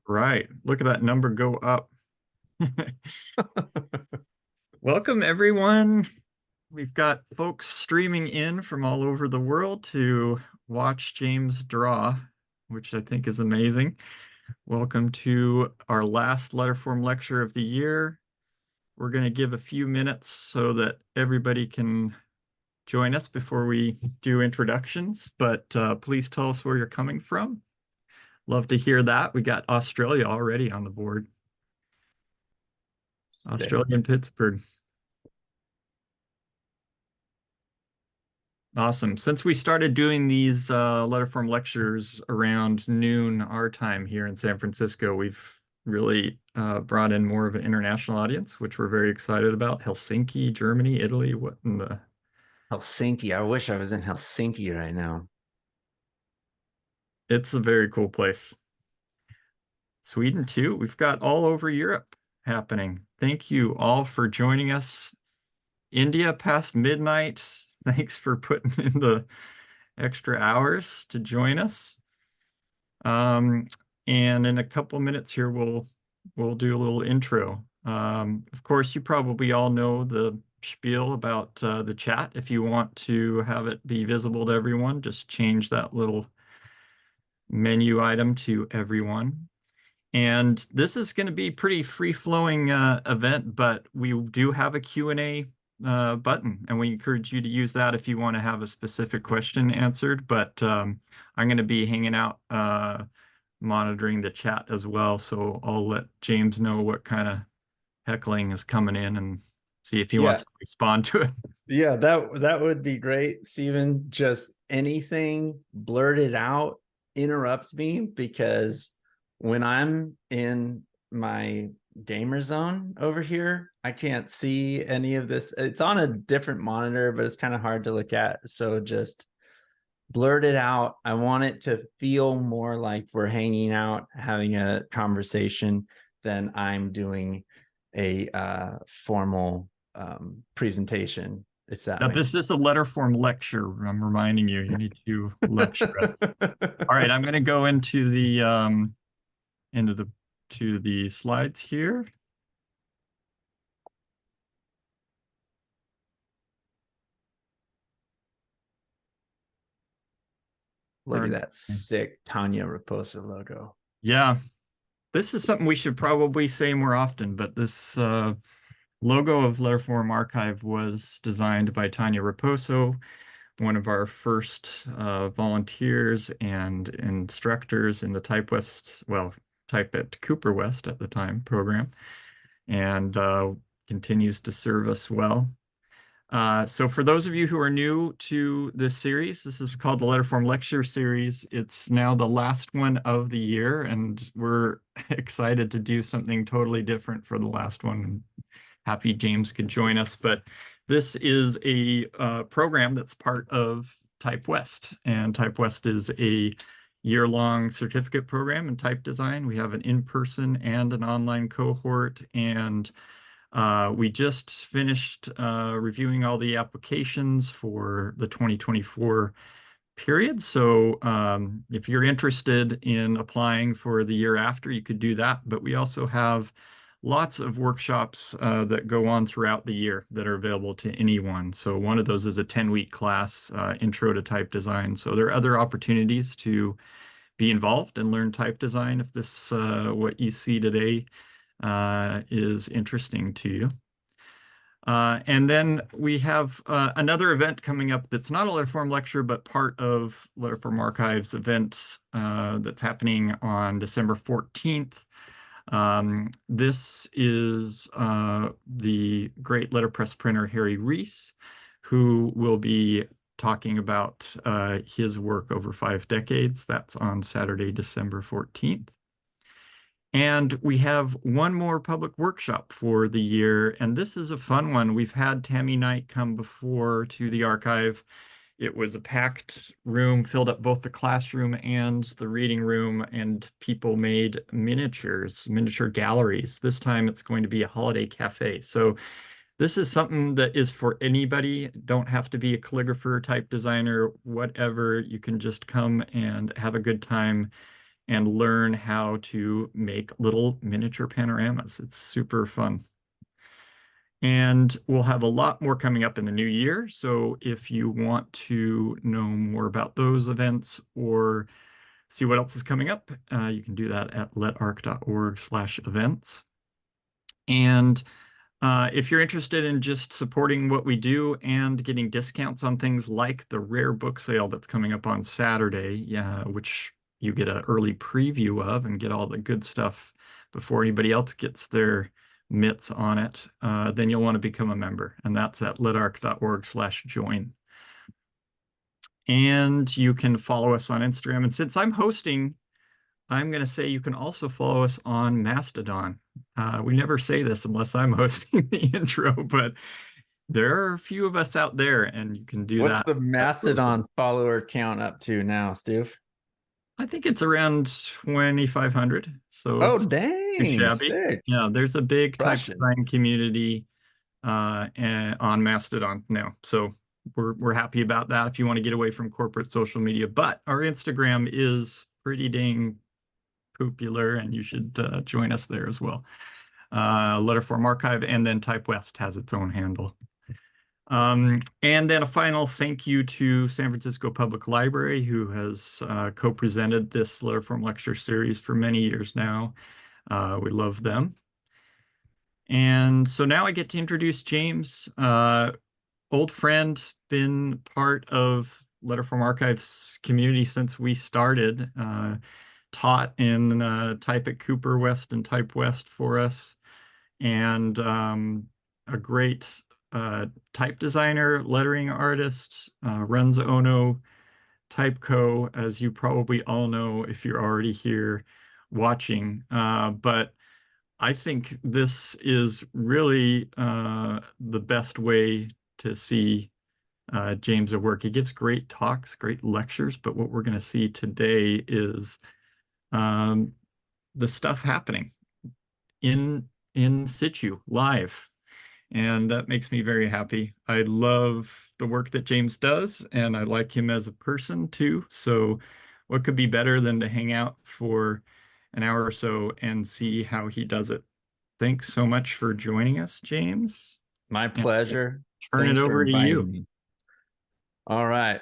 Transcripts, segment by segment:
Right. Look at that number go up. Welcome, everyone. We've got folks streaming in from all over the world to watch James draw, which I think is amazing. Welcome to our last Letterform lecture of the year. We're going to give a few minutes so that everybody can join us before we do introductions, but please tell us where you're coming from. Love to hear that. We got Australia already on the board. Australian Pittsburgh. Awesome. Since we started doing these Letterform lectures around noon our time here in San Francisco, we've really brought in more of an international audience, which we're very excited about. Helsinki, Germany, Italy, what in the... Helsinki. I wish I was in Helsinki right now. It's a very cool place. Sweden too. We've got all over Europe happening. Thank you all for joining us. India past midnight. Thanks for putting in the extra hours to join us. And in a couple minutes here, we'll do a little intro. Of course, you probably all know the spiel about the chat. If you want to have it be visible to everyone, just change that little menu item to everyone. And this is going to be pretty free-flowing event, but we do have a Q&A button, and we encourage you to use that if you want to have a specific question answered. But I'm going to be hanging out monitoring the chat as well, so I'll let James know what kind of heckling is coming in and see if he Yeah, wants to respond to it. yeah, that would be great, Stephen. Just anything blurted out, interrupt me, because when I'm in my gamer zone over here, I can't see any of this. It's on a different monitor, but it's kind of hard to look at. So just blurt it out. I want it to feel more like we're hanging out, having a conversation than I'm doing a formal presentation, if that Now, makes this is a Letterform lecture. I'm reminding you, you need to lecture us. sense. All right, I'm going to go into into the to the slides here. Look All at right. that sick Tanya Raposa logo. Yeah, this is something we should probably say more often, but this logo of Letterform Archive was designed by Tanya Raposo, one of our first volunteers and instructors in the Type West, well, Type at Cooper West at the time program, and continues to serve us well. So for those of you who are new to this series, this is called the Letterform Lecture series. It's now the last one of the year, and we're excited to do something totally different for the last one. Happy James could join us, but this is a program that's part of Type West, and Type West is a year-long certificate program in type design. We have an in-person and an online cohort, and we just finished reviewing all the applications for the 2024 period. So if you're interested in applying for the year after, you could do that. But we also have lots of workshops that go on throughout the year that are available to anyone. So one of those is a 10-week class, Intro to Type Design. So there are other opportunities to be involved and learn type design if this what you see today is interesting to you. And then we have another event coming up that's not a Letterform lecture, but part of Letterform Archives events that's happening on December 14th. This is the great letterpress printer Harry Rees, who will be talking about his work over 5 decades. That's on Saturday, December 14th. And we have one more public workshop for the year, and this is a fun one. We've had Tammy Knight come before to the archive. It was a packed room, filled up both the classroom and the reading room, and people made miniatures, miniature galleries. This time it's going to be a holiday cafe. So this is something that is for anybody. Don't have to be a calligrapher, type designer, whatever. You can just come and have a good time and learn how to make little miniature panoramas. It's super fun. And we'll have a lot more coming up in the new year. So if you want to know more about those events or see what else is coming up, you can do that at letarc.org/events. And if you're interested in just supporting what we do and getting discounts on things like the rare book sale that's coming up on Saturday, yeah, which you get an early preview of and get all the good stuff before anybody else gets their mitts on it, then you'll want to become a member. And that's at letarc.org/join. And you can follow us on Instagram. And since I'm hosting, I'm going to say you can also follow us on Mastodon. We never say this unless I'm hosting the intro, but there are a few of us out there, and you can do What's that. the Mastodon follower count up to now, Stu? I think it's around 2,500, so Oh, it's too dang, shabby. sick. Yeah, there's a big type Russian. design community on Mastodon now, so we're happy about that. If you want to get away from corporate social media, but our Instagram is pretty dang popular, and you should join us there as well. Letterform Archive, and then Type West has its own handle. And then a final thank you to San Francisco Public Library, who has co-presented this Letterform Lecture series for many years now. We love them. And so now I get to introduce James, old friend, been part of Letterform Archive's community since we started, taught in Type at Cooper West and Type West for us, and a great type designer, lettering artist, runs OHNO Typeco, as you probably all know if you're already here watching. But I think this is really the best way to see James at work. He gives great talks, great lectures, but what we're going to see today is um, the stuff happening in situ, live. And that makes me very happy. I love the work that James does, and I like him as a person too. So what could be better than to hang out for an hour or so and see how he does it? Thanks so much for joining us, James. My And I'll pleasure. turn it Thanks for over to inviting you. me. All right.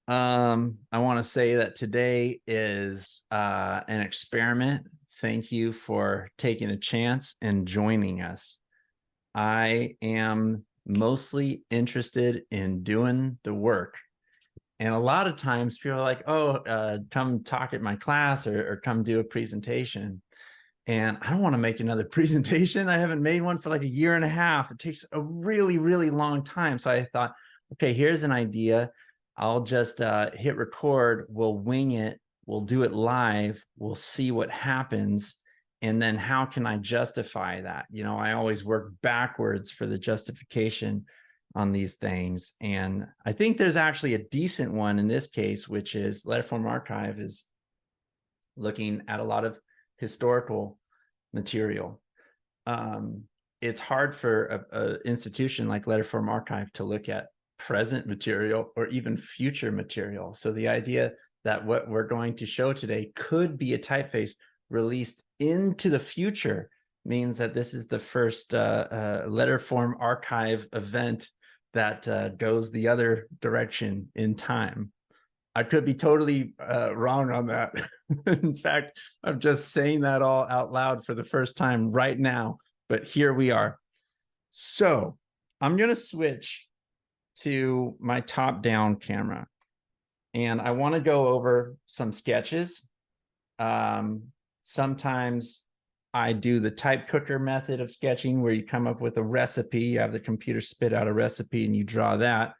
I want to say that today is an experiment. Thank you for taking a chance and joining us. I am mostly interested in doing the work. And a lot of times people are like, oh, come talk at my class or come do a presentation. And I don't want to make another presentation. I haven't made one for like a year and a half. It takes a really, really long time. So I thought, okay, here's an idea. I'll just hit record. We'll wing it. We'll do it live. We'll see what happens. And then how can I justify that? You know, I always work backwards for the justification on these things. And I think there's actually a decent one in this case, which is Letterform Archive is looking at a lot of historical material. It's hard for an institution like Letterform Archive to look at present material or even future material. So the idea that what we're going to show today could be a typeface released into the future means that this is the first Letterform Archive event that goes the other direction in time. I could be totally wrong on that. In fact, I'm just saying that all out loud for the first time right now, but here we are. So I'm going to switch to my top-down camera, and I want to go over some sketches. Sometimes I do the type cooker method of sketching where you come up with a recipe, you have the computer spit out a recipe and you draw that.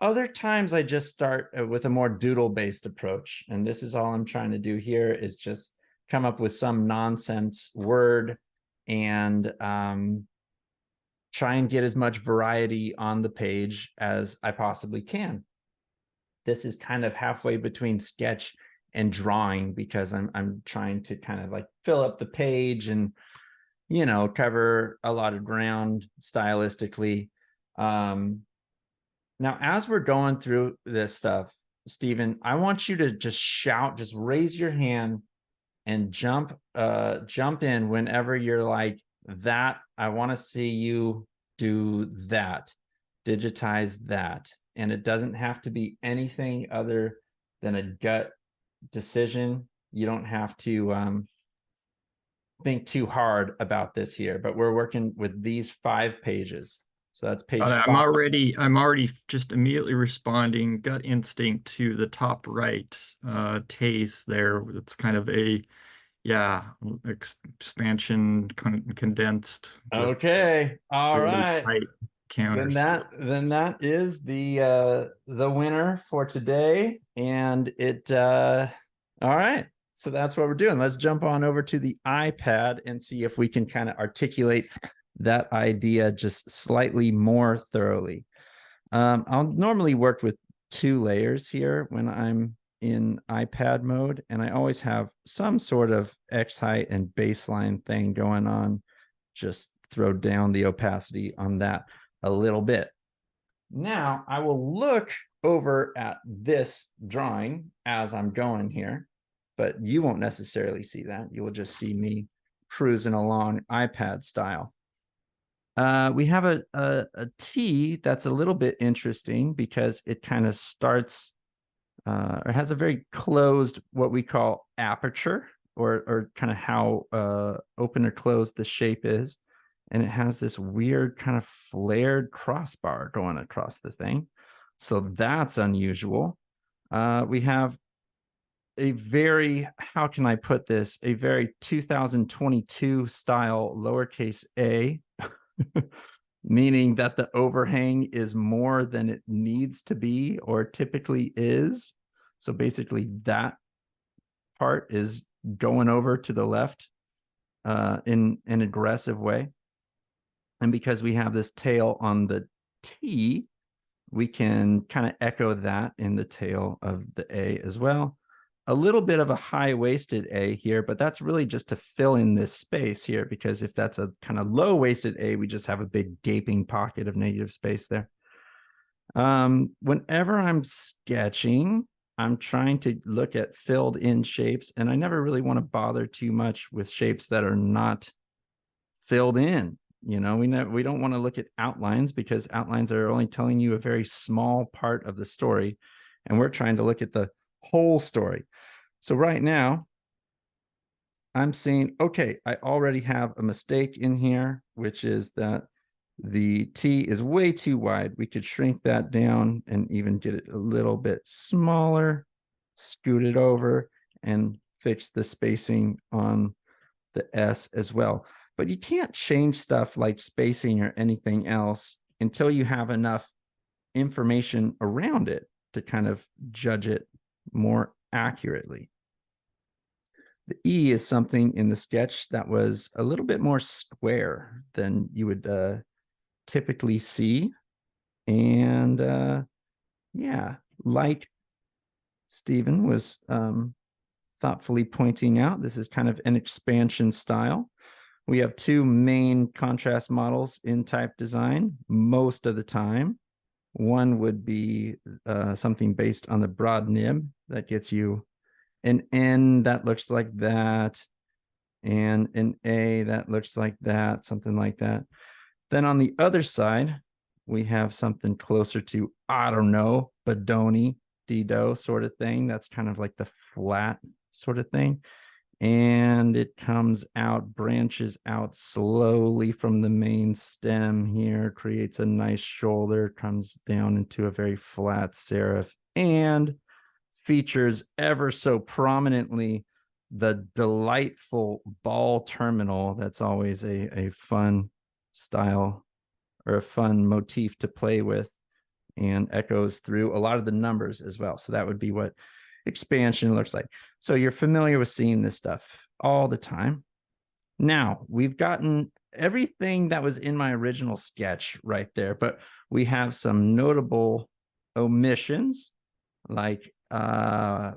Other times I just start with a more doodle-based approach. And this is all I'm trying to do here is just come up with some nonsense word and try and get as much variety on the page as I possibly can. This is kind of halfway between sketch and drawing because I'm trying to kind of like fill up the page and, you know, cover a lot of ground stylistically. Now, as we're going through this stuff, Stephen, I want you to just shout, just raise your hand and jump in whenever you're like, that, I want to see you do that, digitize that. And it doesn't have to be anything other than a gut decision. You don't have to think too hard about this here, but we're working with these 5 pages. So that's page 5. I'm already just immediately responding gut instinct to the top right Taze there. It's kind of a, yeah, expansion condensed with Okay. All really right. tight counters. Then that is the winner for today. And it all right. So that's what we're doing. Let's jump on over to the iPad and see if we can kind of articulate that idea just slightly more thoroughly. I'll normally work with 2 layers here when I'm in iPad mode, and I always have some sort of X height and baseline thing going on. Just throw down the opacity on that a little bit. Now I will look over at this drawing as I'm going here, but you won't necessarily see that. You will just see me cruising along iPad style. We have a T that's a little bit interesting because it kind of starts or has a very closed, what we call aperture, or kind of how open or closed the shape is. And it has this weird kind of flared crossbar going across the thing. So that's unusual. We have a very, how can I put this? A very 2022 style lowercase a, meaning that the overhang is more than it needs to be or typically is. So basically that part is going over to the left in an aggressive way. And because we have this tail on the T, we can kind of echo that in the tail of the A as well. A little bit of a high-waisted A here, but that's really just to fill in this space here, because if that's a kind of low-waisted A, we just have a big gaping pocket of negative space there. Whenever I'm sketching, I'm trying to look at filled in shapes, and I never really want to bother too much with shapes that are not filled in. You know, we don't want to look at outlines because outlines are only telling you a very small part of the story, and we're trying to look at the whole story. So right now, I'm saying, okay, I already have a mistake in here, which is that the T is way too wide. We could shrink that down and even get it a little bit smaller, scoot it over, and fix the spacing on the S as well. But you can't change stuff like spacing or anything else until you have enough information around it to kind of judge it more accurately. The E is something in the sketch that was a little bit more square than you would typically see. And yeah, like Stephen was thoughtfully pointing out, this is kind of an expansion style. We have 2 main contrast models in type design most of the time. One would be something based on the broad nib that gets you an N that looks like that, and an A that looks like that, something like that. Then on the other side, we have something closer to, I don't know, Bodoni, Dido sort of thing. That's kind of like the flat sort of thing. And it comes out, branches out slowly from the main stem here, creates a nice shoulder, comes down into a very flat serif, and features ever so prominently the delightful ball terminal. That's always a fun style or a fun motif to play with, and echoes through a lot of the numbers as well. So that would be what expansion looks like. So you're familiar with seeing this stuff all the time. Now we've gotten everything that was in my original sketch right there, but we have some notable omissions, like a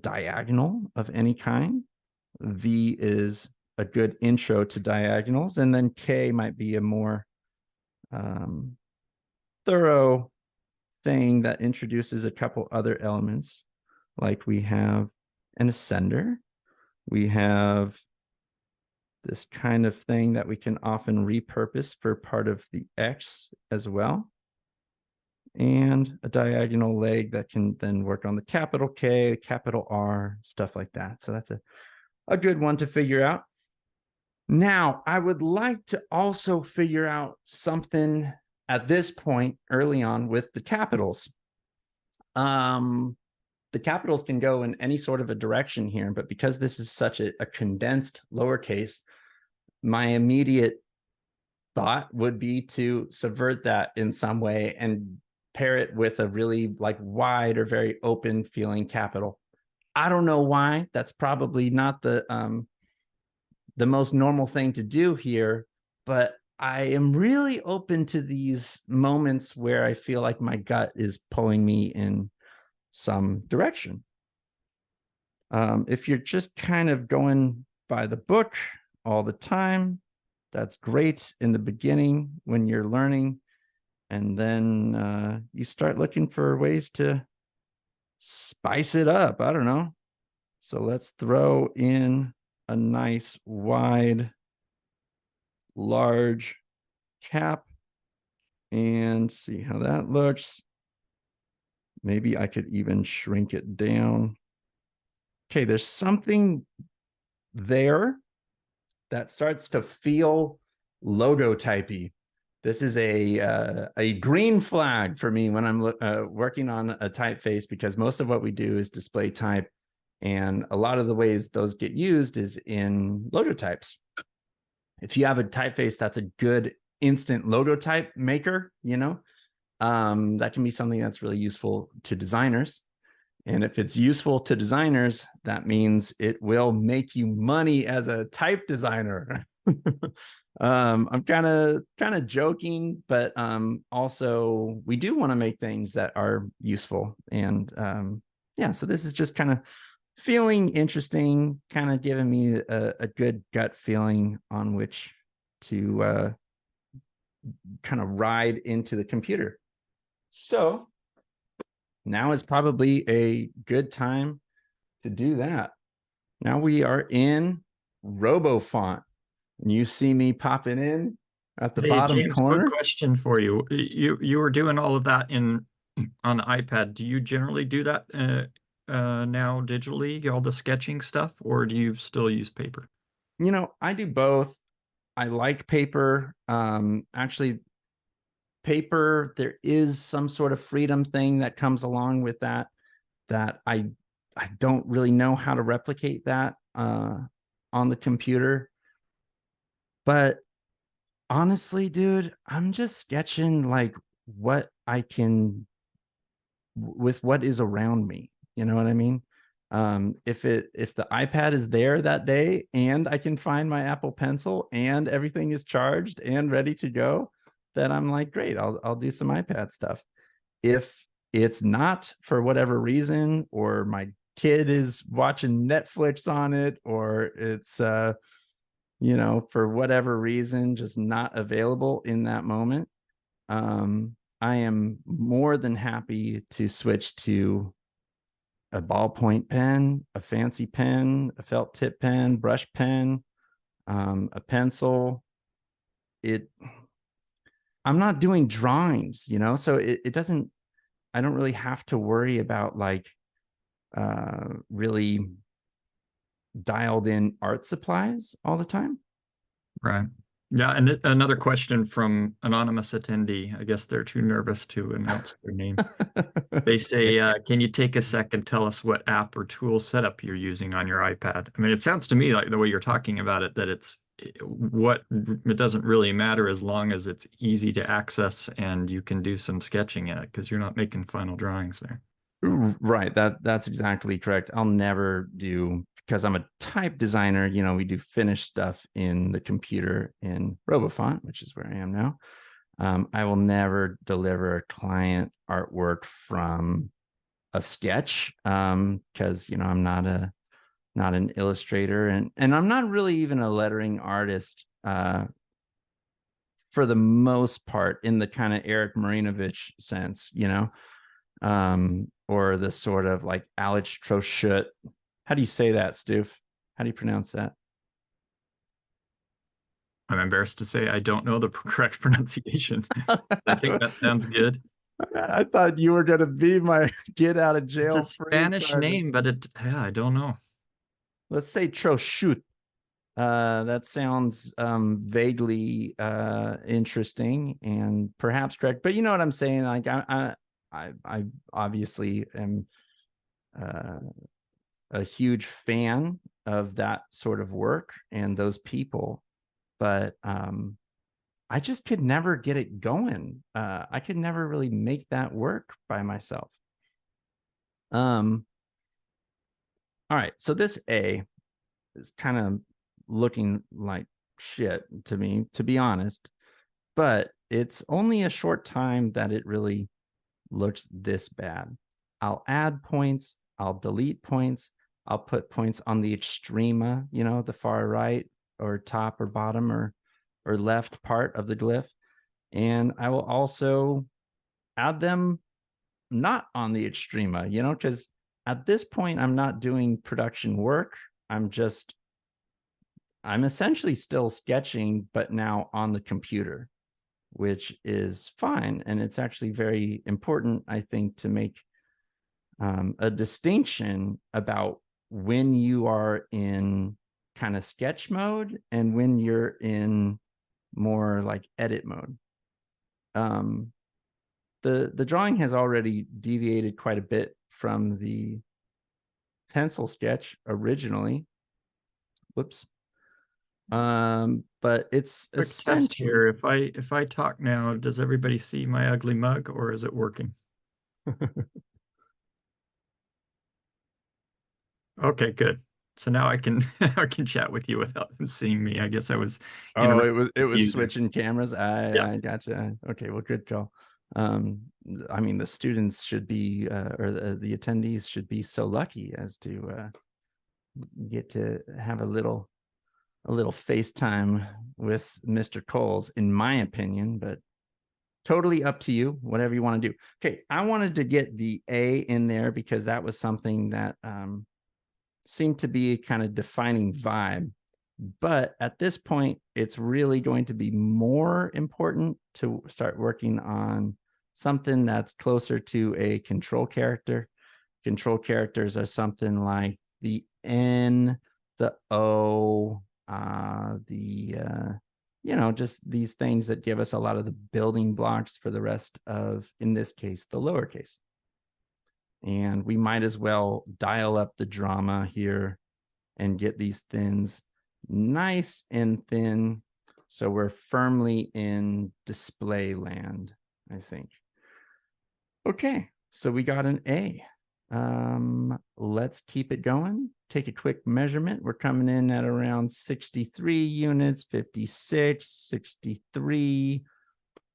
diagonal of any kind. V is a good intro to diagonals, and then K might be a more thorough thing that introduces a couple other elements. Like we have an ascender, We have this kind of thing that we can often repurpose for part of the X as well. And a diagonal leg that can then work on the capital K, capital R, stuff like that. So that's a good one to figure out. Now, I would like to also figure out something at this point early on with the capitals. The capitals can go in any sort of a direction here, but because this is such a condensed lowercase, my immediate thought would be to subvert that in some way and pair it with a really like wide or very open feeling capital. I don't know why. That's probably not the most normal thing to do here, but I am really open to these moments where I feel like my gut is pulling me in some direction. If you're just kind of going by the book all the time, that's great in the beginning when you're learning. And then you start looking for ways to spice it up. I don't know. So let's throw in a nice wide, large cap and see how that looks. Maybe I could even shrink it down. Okay, there's something there that starts to feel logotypey. This is a green flag for me when I'm working on a typeface, because most of what we do is display type, and a lot of the ways those get used is in logotypes. If you have a typeface that's a good instant logotype maker, that can be something that's really useful to designers. And if it's useful to designers, that means it will make you money as a type designer. I'm kind of joking, but also we do want to make things that are useful. And yeah, so this is just kind of feeling interesting, kind of giving me a good gut feeling on which to kind of ride into the computer. So now is probably a good time to do that. Now we are in RoboFont. And you see me popping in at the Hey, bottom James, quick corner. question for you. You were doing all of that in on the iPad. Do you generally do that now digitally, all the sketching stuff, or do you still use paper? I do both. I like paper. Actually, paper, there is some sort of freedom thing that comes along with that I don't really know how to replicate that on the computer. But honestly, dude, I'm just sketching like what I can with what is around me. You know what I mean? If the iPad is there that day and I can find my Apple Pencil and everything is charged and ready to go, then I'm like, great, I'll do some iPad stuff. If it's not for whatever reason, or my kid is watching Netflix on it, or it's for whatever reason just not available in that moment, I am more than happy to switch to a ballpoint pen, a fancy pen, a felt tip pen, brush pen, a pencil. I'm not doing drawings, so it doesn't, I don't really have to worry about like really dialed in art supplies all the time. Right. Yeah, and another question from anonymous attendee. I guess they're too nervous to announce their name. They say, can you take a second, tell us what app or tool setup you're using on your iPad? I mean, it sounds to me like the way you're talking about it, that it doesn't really matter as long as it's easy to access and you can do some sketching in it because you're not making final drawings there. Right. That's exactly correct. I'll never do, because I'm a type designer, we do finished stuff in the computer in RoboFont, which is where I am now. I will never deliver client artwork from a sketch, because I'm not an illustrator, and I'm not really even a lettering artist for the most part, in the kind of Eric Marinovich sense, or the sort of like Alex Trochut. How do you say that, Stoof? How do you pronounce that? I'm embarrassed to say I don't know the correct pronunciation. I think that sounds good. I thought you were going to be my get out of It's a jail free Spanish card. name, but yeah, I don't know. Let's say Trochut. That sounds vaguely interesting and perhaps correct, but you know what I'm saying? Like I obviously am a huge fan of that sort of work and those people, but I just could never get it going. I could never really make that work by myself. All right, so this A is kind of looking like shit to me, to be honest, but it's only a short time that it really looks this bad. I'll add points, I'll delete points, I'll put points on the extrema, you know, the far right or top or bottom or left part of the glyph. And I will also add them not on the extrema, you know, because at this point, I'm not doing production work. I'm essentially still sketching, but now on the computer, which is fine. And it's actually very important, I think, to make a distinction about when you are in kind of sketch mode and when you're in more like edit mode. The drawing has already deviated quite a bit from the pencil sketch originally. Whoops. But it's Quick test essentially here. If I talk now, does everybody see my ugly mug or is it working? Okay, good. So now I can I can chat with you without them seeing me. I guess I was oh, interrupting, it was confusing. switching cameras. Yeah. I gotcha. Okay, well, good call. Um, I mean, the students should be, or the attendees should be so lucky as to get to have a little FaceTime with Mr. Coles, in my opinion, but totally up to you, whatever you want to do. Okay, I wanted to get the A in there because that was something that seemed to be a kind of defining vibe. But at this point, it's really going to be more important to start working on something that's closer to a control character. Control characters are something like the N, the O, you know, just these things that give us a lot of the building blocks for the rest of, in this case, the lowercase. And we might as well dial up the drama here and get these thins nice and thin. So we're firmly in display land, I think. Okay, so we got an A. Let's keep it going. Take a quick measurement. We're coming in at around 63 units, 56, 63.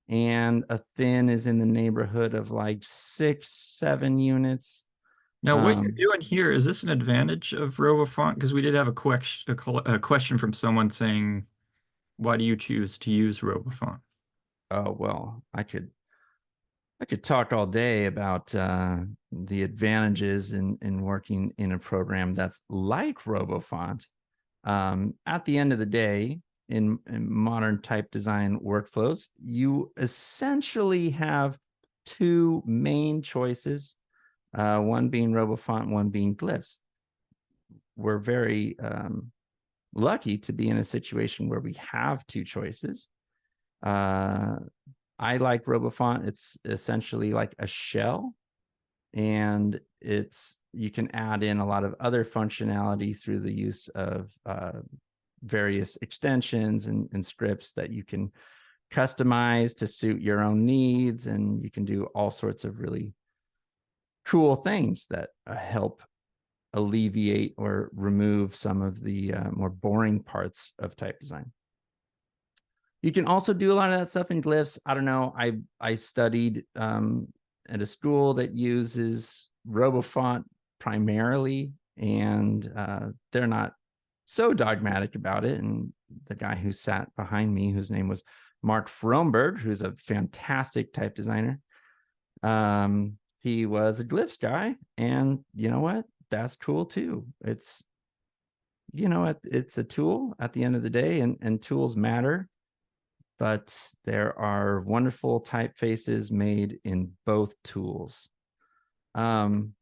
And a thin is in the neighborhood of like 6, 7 units. Now, what you're doing here, is this an advantage of RoboFont? Because we did have a question from someone saying, why do you choose to use RoboFont? Oh, well, I could talk all day about the advantages in working in a program that's like RoboFont. At the end of the day, in modern type design workflows, you essentially have two main choices, one being RoboFont, one being glyphs. We're very lucky to be in a situation where we have two choices. I like RoboFont. It's essentially like a shell, and you can add in a lot of other functionality through the use of various extensions and scripts that you can customize to suit your own needs, and you can do all sorts of really cool things that help alleviate or remove some of the more boring parts of type design. You can also do a lot of that stuff in glyphs. I don't know. I studied at a school that uses RoboFont primarily, and they're not so dogmatic about it. And the guy who sat behind me, whose name was Mark Fromberg, who's a fantastic type designer, he was a glyphs guy, and you know what? That's cool too. you know, it's a tool at the end of the day, and tools matter, but there are wonderful typefaces made in both tools. Um,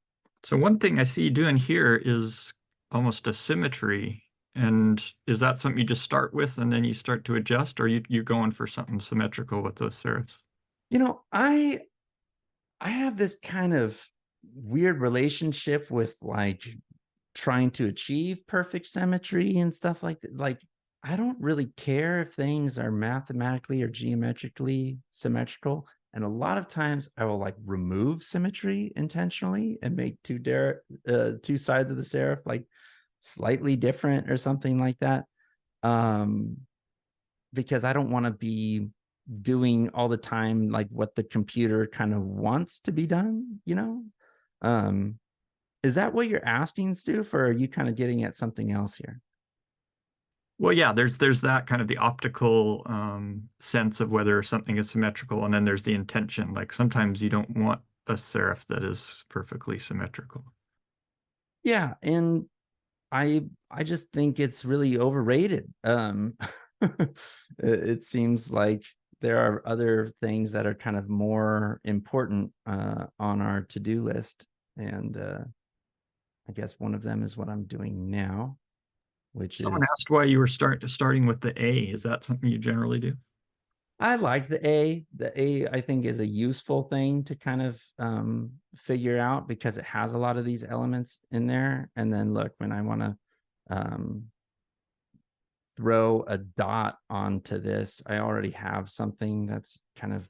So one thing I see you doing here is almost a symmetry. And is that something you just start with and then you start to adjust, or you going for something symmetrical with those serifs? you know, I have this kind of weird relationship with like trying to achieve perfect symmetry and stuff like that. Like, I don't really care if things are mathematically or geometrically symmetrical. And a lot of times I will like remove symmetry intentionally and make two sides of the serif like slightly different or something like that. Um, because I don't want to be doing all the time like what the computer kind of wants to be done, you know? Um, is that what you're asking, Stu, or are you kind of getting at something else here? Well, yeah, there's that kind of the optical sense of whether something is symmetrical, and then there's the intention. Like sometimes you don't want a serif that is perfectly symmetrical. Yeah, and I just think it's really overrated. It seems like there are other things that are kind of more important on our to-do list, and I guess one of them is what I'm doing now, which Someone is asked why you were starting with the A. Is that something you generally do? I like the A. The A, I think, is a useful thing to kind of figure out because it has a lot of these elements in there. And then look, when I want to um, throw a dot onto this, I already have something that's kind of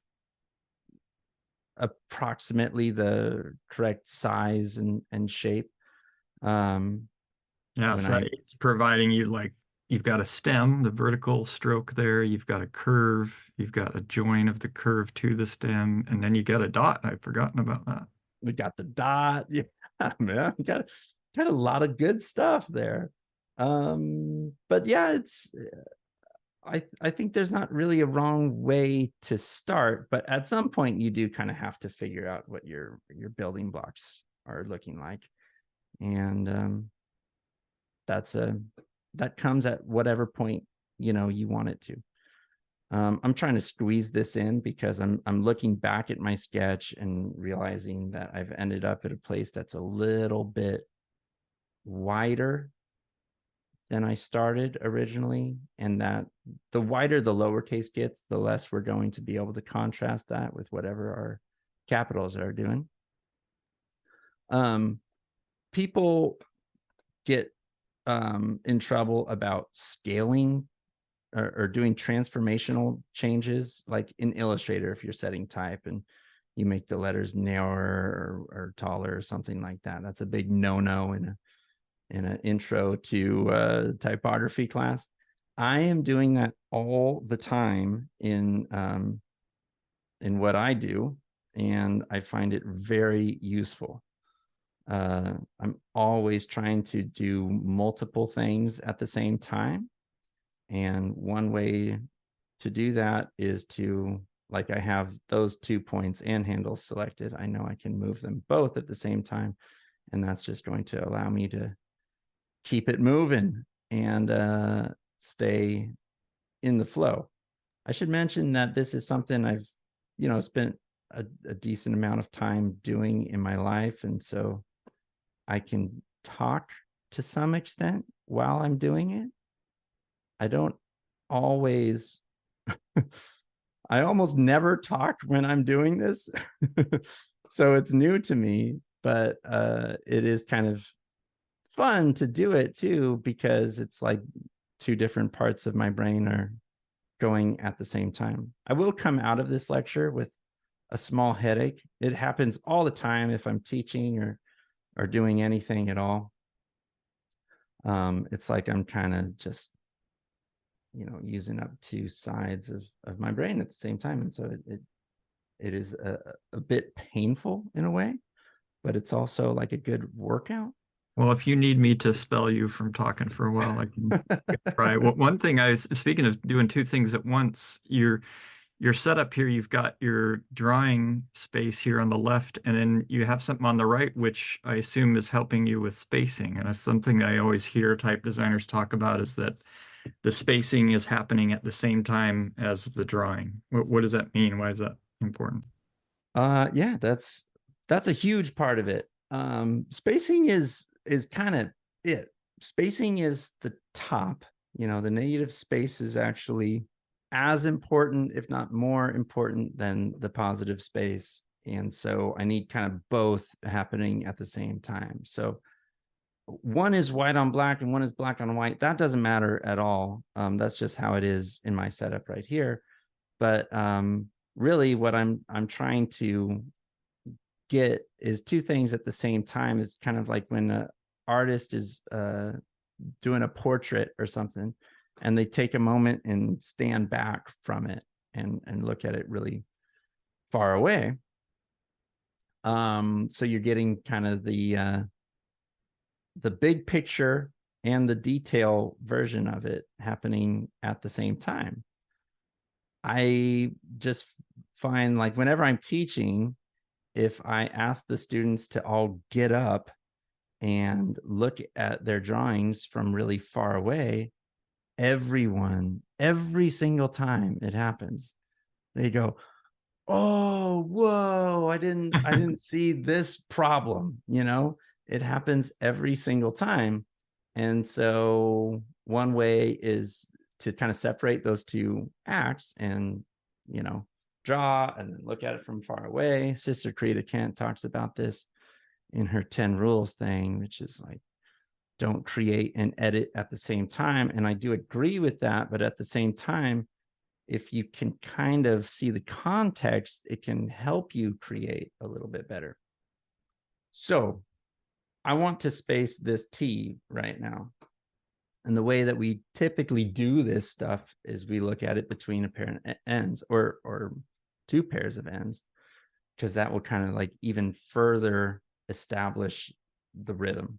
approximately the correct size and shape. Um, Yeah, when so I it's providing you like you've got a stem, the vertical stroke there, you've got a curve, you've got a join of the curve to the stem, and then you got a dot. I've forgotten about that. we got the dot, yeah, man, got a lot of good stuff there. But yeah, it's I think there's not really a wrong way to start, but at some point you do kind of have to figure out what your building blocks are looking like, and that's a that comes at whatever point you want it to. I'm trying to squeeze this in because I'm looking back at my sketch and realizing that I've ended up at a place that's a little bit wider than I started originally, and that the wider the lowercase gets, the less we're going to be able to contrast that with whatever our capitals are doing. Um, People get in trouble about scaling or doing transformational changes, like in Illustrator, if you're setting type and you make the letters narrower or taller or something like that. That's a big no-no in an intro to typography class. I am doing that all the time in what I do, and I find it very useful. I'm always trying to do multiple things at the same time, and one way to do that is to, like, I have those 2 points and handles selected. I know I can move them both at the same time, and that's just going to allow me to keep it moving and stay in the flow. I should mention that this is something I've, spent a decent amount of time doing in my life. And so I can talk to some extent while I'm doing it. I don't always, I almost never talk when I'm doing this. So it's new to me, but it is kind of fun to do it too, because it's like two different parts of my brain are going at the same time. I will come out of this lecture with a small headache. It happens all the time if I'm teaching or doing anything at all. It's like I'm kind of just using up two sides of my brain at the same time, and so it is a bit painful in a way, but it's also like a good workout. Well, if you need me to spell you from talking for a while, I can try. Well, one thing speaking of doing two things at once, your setup here, you've got your drawing space here on the left, and then you have something on the right, which I assume is helping you with spacing. And it's something that I always hear type designers talk about is that the spacing is happening at the same time as the drawing. What does that mean? Why is that important? Yeah, that's a huge part of it. Spacing is kind of it. Spacing is the top. The negative space is actually as important, if not more important, than the positive space. And so I need kind of both happening at the same time. So one is white on black and one is black on white. That doesn't matter at all. That's just how it is in my setup right here. But really, what I'm trying to get is two things at the same time. Is kind of like when an artist is doing a portrait or something, and they take a moment and stand back from it and look at it really far away. So you're getting kind of the big picture and the detail version of it happening at the same time. I just find like whenever I'm teaching, if I ask the students to all get up and look at their drawings from really far away, every single time it happens, they go, "Oh, whoa, I didn't see this problem." It happens every single time. And so one way is to kind of separate those two acts and, draw and then look at it from far away. Sister Creative Kent talks about this in her 10 rules thing, which is like, don't create and edit at the same time. And I do agree with that. But at the same time, if you can kind of see the context, it can help you create a little bit better. So I want to space this T right now. And the way that we typically do this stuff is we look at it between a pair of ends or two pairs of ends, because that will kind of like even further establish the rhythm.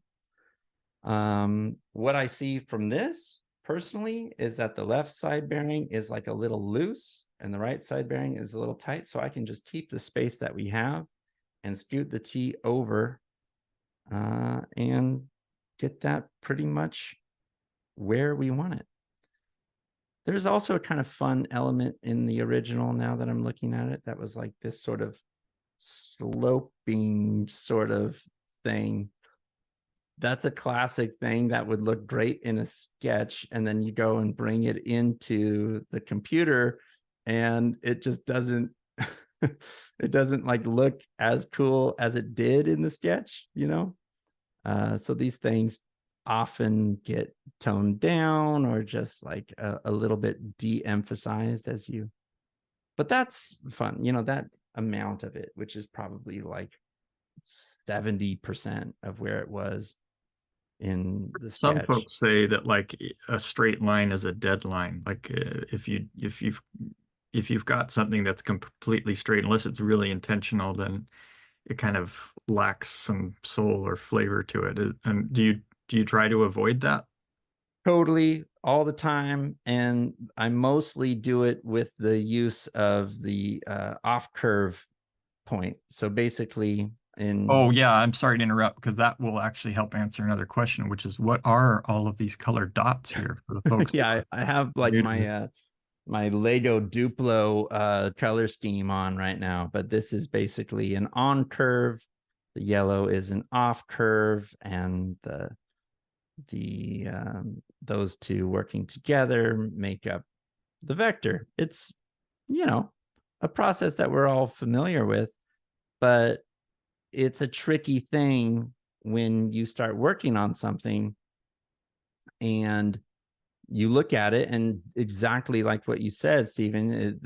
What I see from this personally is that the left side bearing is like a little loose and the right side bearing is a little tight. So I can just keep the space that we have and scoot the T over and get that pretty much where we want it. There's also a kind of fun element in the original now that I'm looking at it. That was like this sort of sloping sort of thing. That's a classic thing that would look great in a sketch. And then you go and bring it into the computer and it just doesn't, it doesn't like look as cool as it did in the sketch, So these things often get toned down or just like a little bit de-emphasized but that's fun, that amount of it, which is probably like 70% of where it was in the Some sketch. folks say that like a straight line is a dead line. Like if you've got something that's completely straight, unless it's really intentional, then it kind of lacks some soul or flavor to it. And do you try to avoid that? Totally, all the time. And I mostly do it with the use of the off curve point. So basically Oh in yeah, I'm sorry to interrupt because that will actually help answer another question, which is what are all of these colored dots here for the folks who yeah, I have like are new to this? my Lego Duplo color scheme on right now, but this is basically an on curve. The yellow is an off curve, and the those two working together make up the vector. It's a process that we're all familiar with, but it's a tricky thing when you start working on something and you look at it and exactly like what you said, Stephen,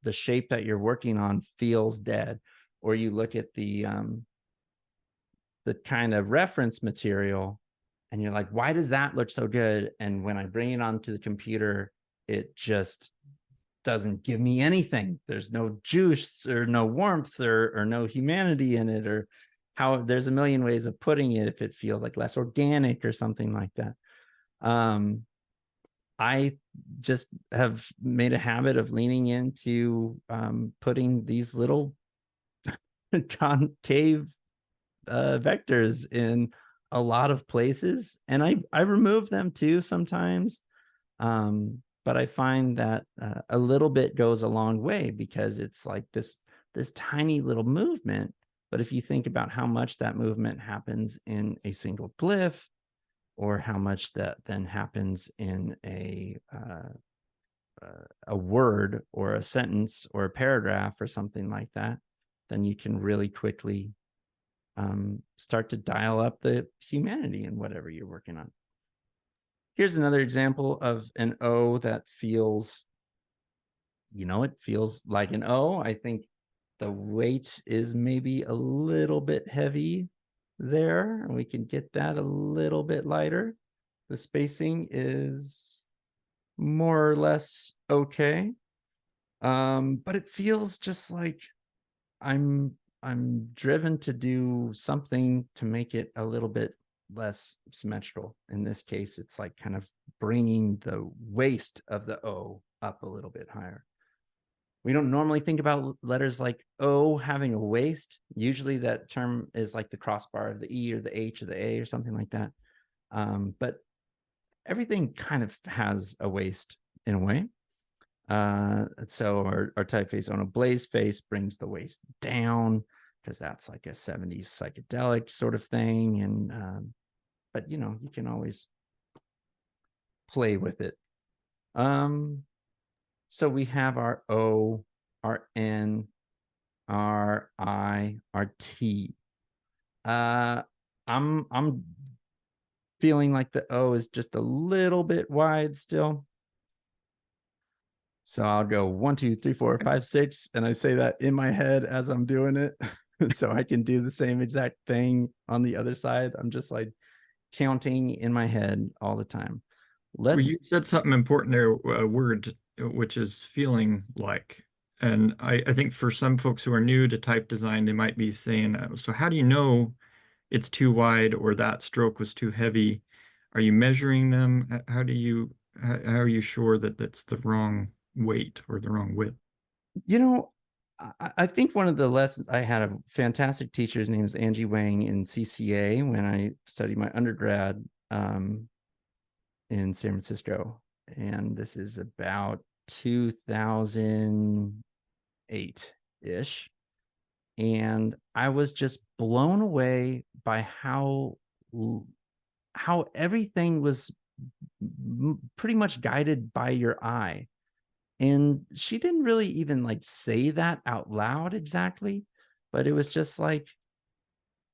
the shape that you're working on feels dead. Or you look at the kind of reference material and you're like, why does that look so good? And when I bring it onto the computer, it just doesn't give me anything. There's no juice or no warmth or no humanity in it, or how there's a million ways of putting it if it feels like less organic or something like that. I just have made a habit of leaning into putting these little concave vectors in a lot of places, and I remove them too sometimes. But I find that a little bit goes a long way, because it's like this tiny little movement. But if you think about how much that movement happens in a single glyph, or how much that then happens in a word or a sentence or a paragraph or something like that, then you can really quickly start to dial up the humanity in whatever you're working on. Here's another example of an O that feels, it feels like an O. I think the weight is maybe a little bit heavy there, and we can get that a little bit lighter. The spacing is more or less okay. But it feels just like I'm driven to do something to make it a little bit less symmetrical. In this case, it's like kind of bringing the waist of the O up a little bit higher. We don't normally think about letters like O having a waist. Usually that term is like the crossbar of the E or the H or the A or something like that. But everything kind of has a waist in a way. So our typeface on a blaze face brings the waist down, because that's like a 70s psychedelic sort of thing. And but you can always play with it. So we have our O, our N, our I, our T. I'm feeling like the O is just a little bit wide still. So I'll go 1, 2, 3, 4, 5, 6, and I say that in my head as I'm doing it. So I can do the same exact thing on the other side. I'm just like counting in my head all the time. Well, you Let's said something important there, a word, which is feeling like. And I think for some folks who are new to type design, they might be saying, so how do you know it's too wide or that stroke was too heavy? Are you measuring them? How are you sure that that's the wrong weight or the wrong width? you know I think one of the lessons, I had a fantastic teacher. His name is Angie Wang in CCA when I studied my undergrad in San Francisco. And this is about 2008 ish. And I was just blown away by how everything was pretty much guided by your eye. And she didn't really even like say that out loud exactly, but it was just like,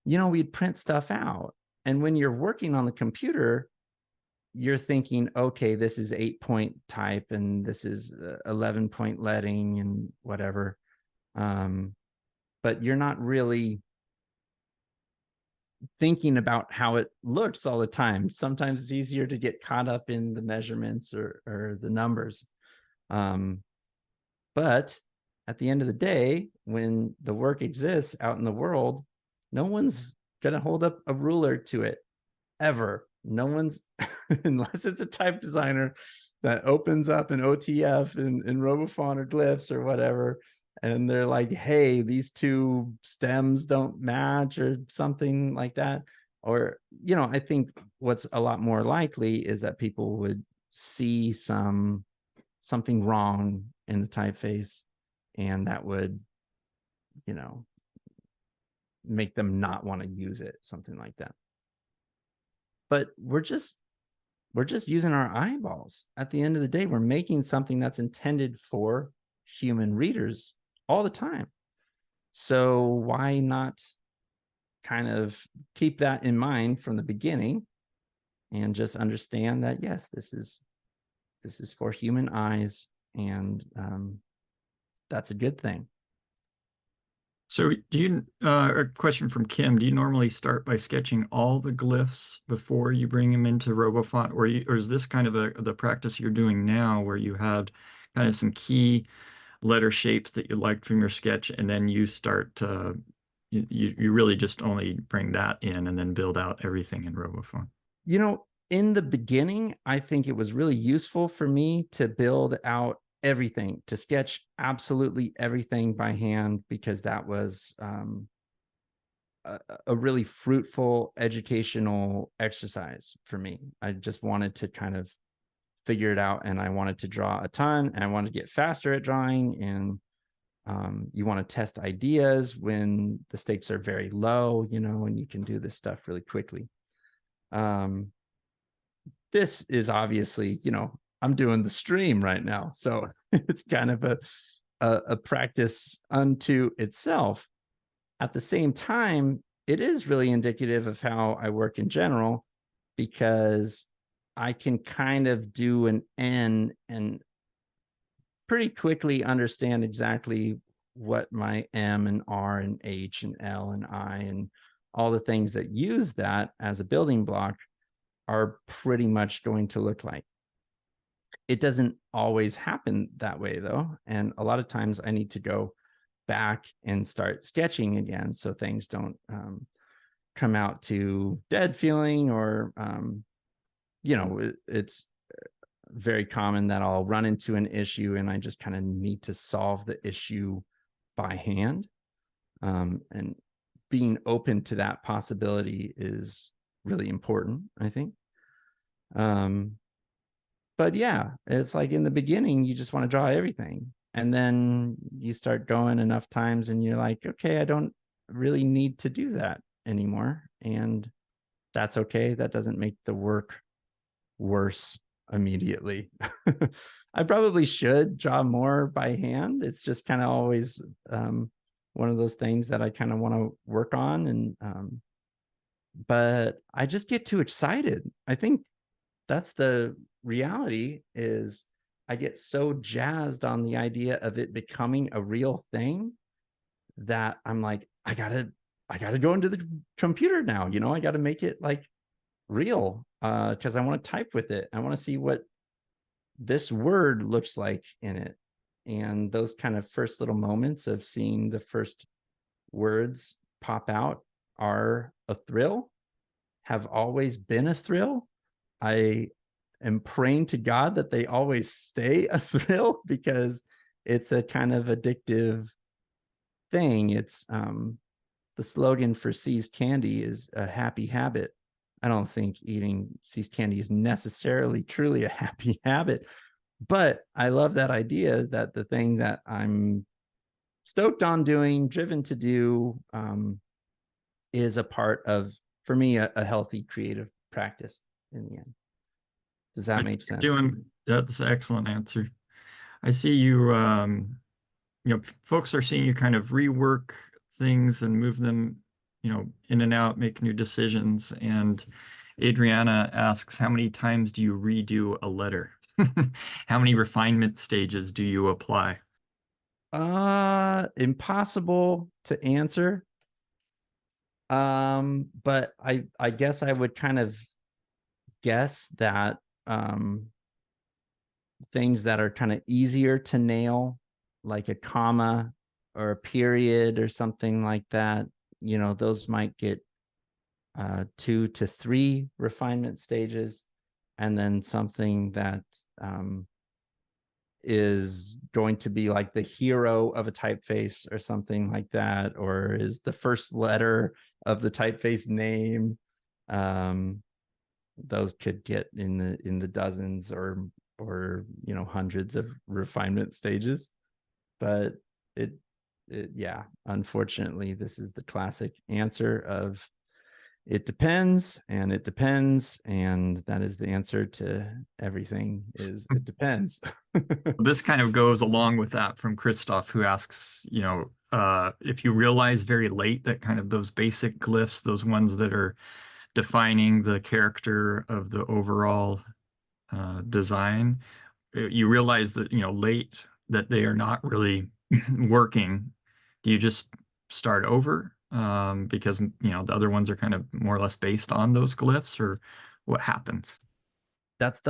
we'd print stuff out. And when you're working on the computer, you're thinking, okay, this is 8-point type and this is 11-point leading and whatever. But you're not really thinking about how it looks all the time. Sometimes it's easier to get caught up in the measurements or the numbers. But at the end of the day, when the work exists out in the world, no one's going to hold up a ruler to it ever. No one's, unless it's a type designer that opens up an OTF in Robofont or Glyphs or whatever, and they're like, hey, these two stems don't match or something like that. Or, I think what's a lot more likely is that people would see something wrong in the typeface, and that would, make them not want to use it, something like that. But we're just using our eyeballs. At the end of the day, we're making something that's intended for human readers all the time. So why not kind of keep that in mind from the beginning and just understand that, yes, this is for human eyes, and that's a good thing. So a question from Kim, do you normally start by sketching all the glyphs before you bring them into RoboFont, or is this kind of the practice you're doing now where you have kind of some key letter shapes that you liked from your sketch, and then you start to, you really just only bring that in and then build out everything in RoboFont? in the beginning, I think it was really useful for me to build out everything, to sketch absolutely everything by hand, because that was a really fruitful educational exercise for me. I just wanted to kind of figure it out, and I wanted to draw a ton, and I wanted to get faster at drawing. And you want to test ideas when the stakes are very low, and you can do this stuff really quickly. This is obviously, I'm doing the stream right now, so it's kind of a practice unto itself. At the same time, it is really indicative of how I work in general, because I can kind of do an N and pretty quickly understand exactly what my M and R and H and L and I and all the things that use that as a building block are pretty much going to look like. It doesn't always happen that way, though. And a lot of times I need to go back and start sketching again, so things don't come out too dead feeling, or it's very common that I'll run into an issue and I just kind of need to solve the issue by hand. And being open to that possibility is really important, I think. But yeah, it's like in the beginning, you just want to draw everything. And then you start going enough times and you're like, okay, I don't really need to do that anymore. And that's okay. That doesn't make the work worse immediately. I probably should draw more by hand. It's just kind of always one of those things that I kind of want to work on. And but I just get too excited. I think that's the reality, is I get so jazzed on the idea of it becoming a real thing that I'm like, I gotta go into the computer now. I gotta make it like real, because I want to type with it. I want to see what this word looks like in it. And those kind of first little moments of seeing the first words pop out are a thrill, have always been a thrill. I am praying to God that they always stay a thrill, because it's a kind of addictive thing. It's the slogan for Seized Candy is a happy habit. I don't think eating Seized Candy is necessarily truly a happy habit, but I love that idea that the thing that I'm stoked on doing, driven to do, is a part of, for me, a healthy creative practice in the end. Does that make sense? That's an excellent answer. I see you, folks are seeing you kind of rework things and move them, in and out, make new decisions. And Adriana asks, how many times do you redo a letter? How many refinement stages do you apply? Impossible to answer. But I guess I would kind of guess that things that are kind of easier to nail, like a comma or a period or something like that, those might get 2 to 3 refinement stages. And then something that is going to be like the hero of a typeface or something like that, or is the first letter of the typeface name, those could get in the dozens or hundreds of refinement stages. But it yeah, unfortunately, this is the classic answer of it depends, and it depends, and that is the answer to everything, is it depends. This kind of goes along with that from Christoph, who asks, if you realize very late that kind of those basic glyphs, those ones that are defining the character of the overall design, you realize that, late, that they are not really working. Do you just start over? Because, the other ones are kind of more or less based on those glyphs, or what happens? That's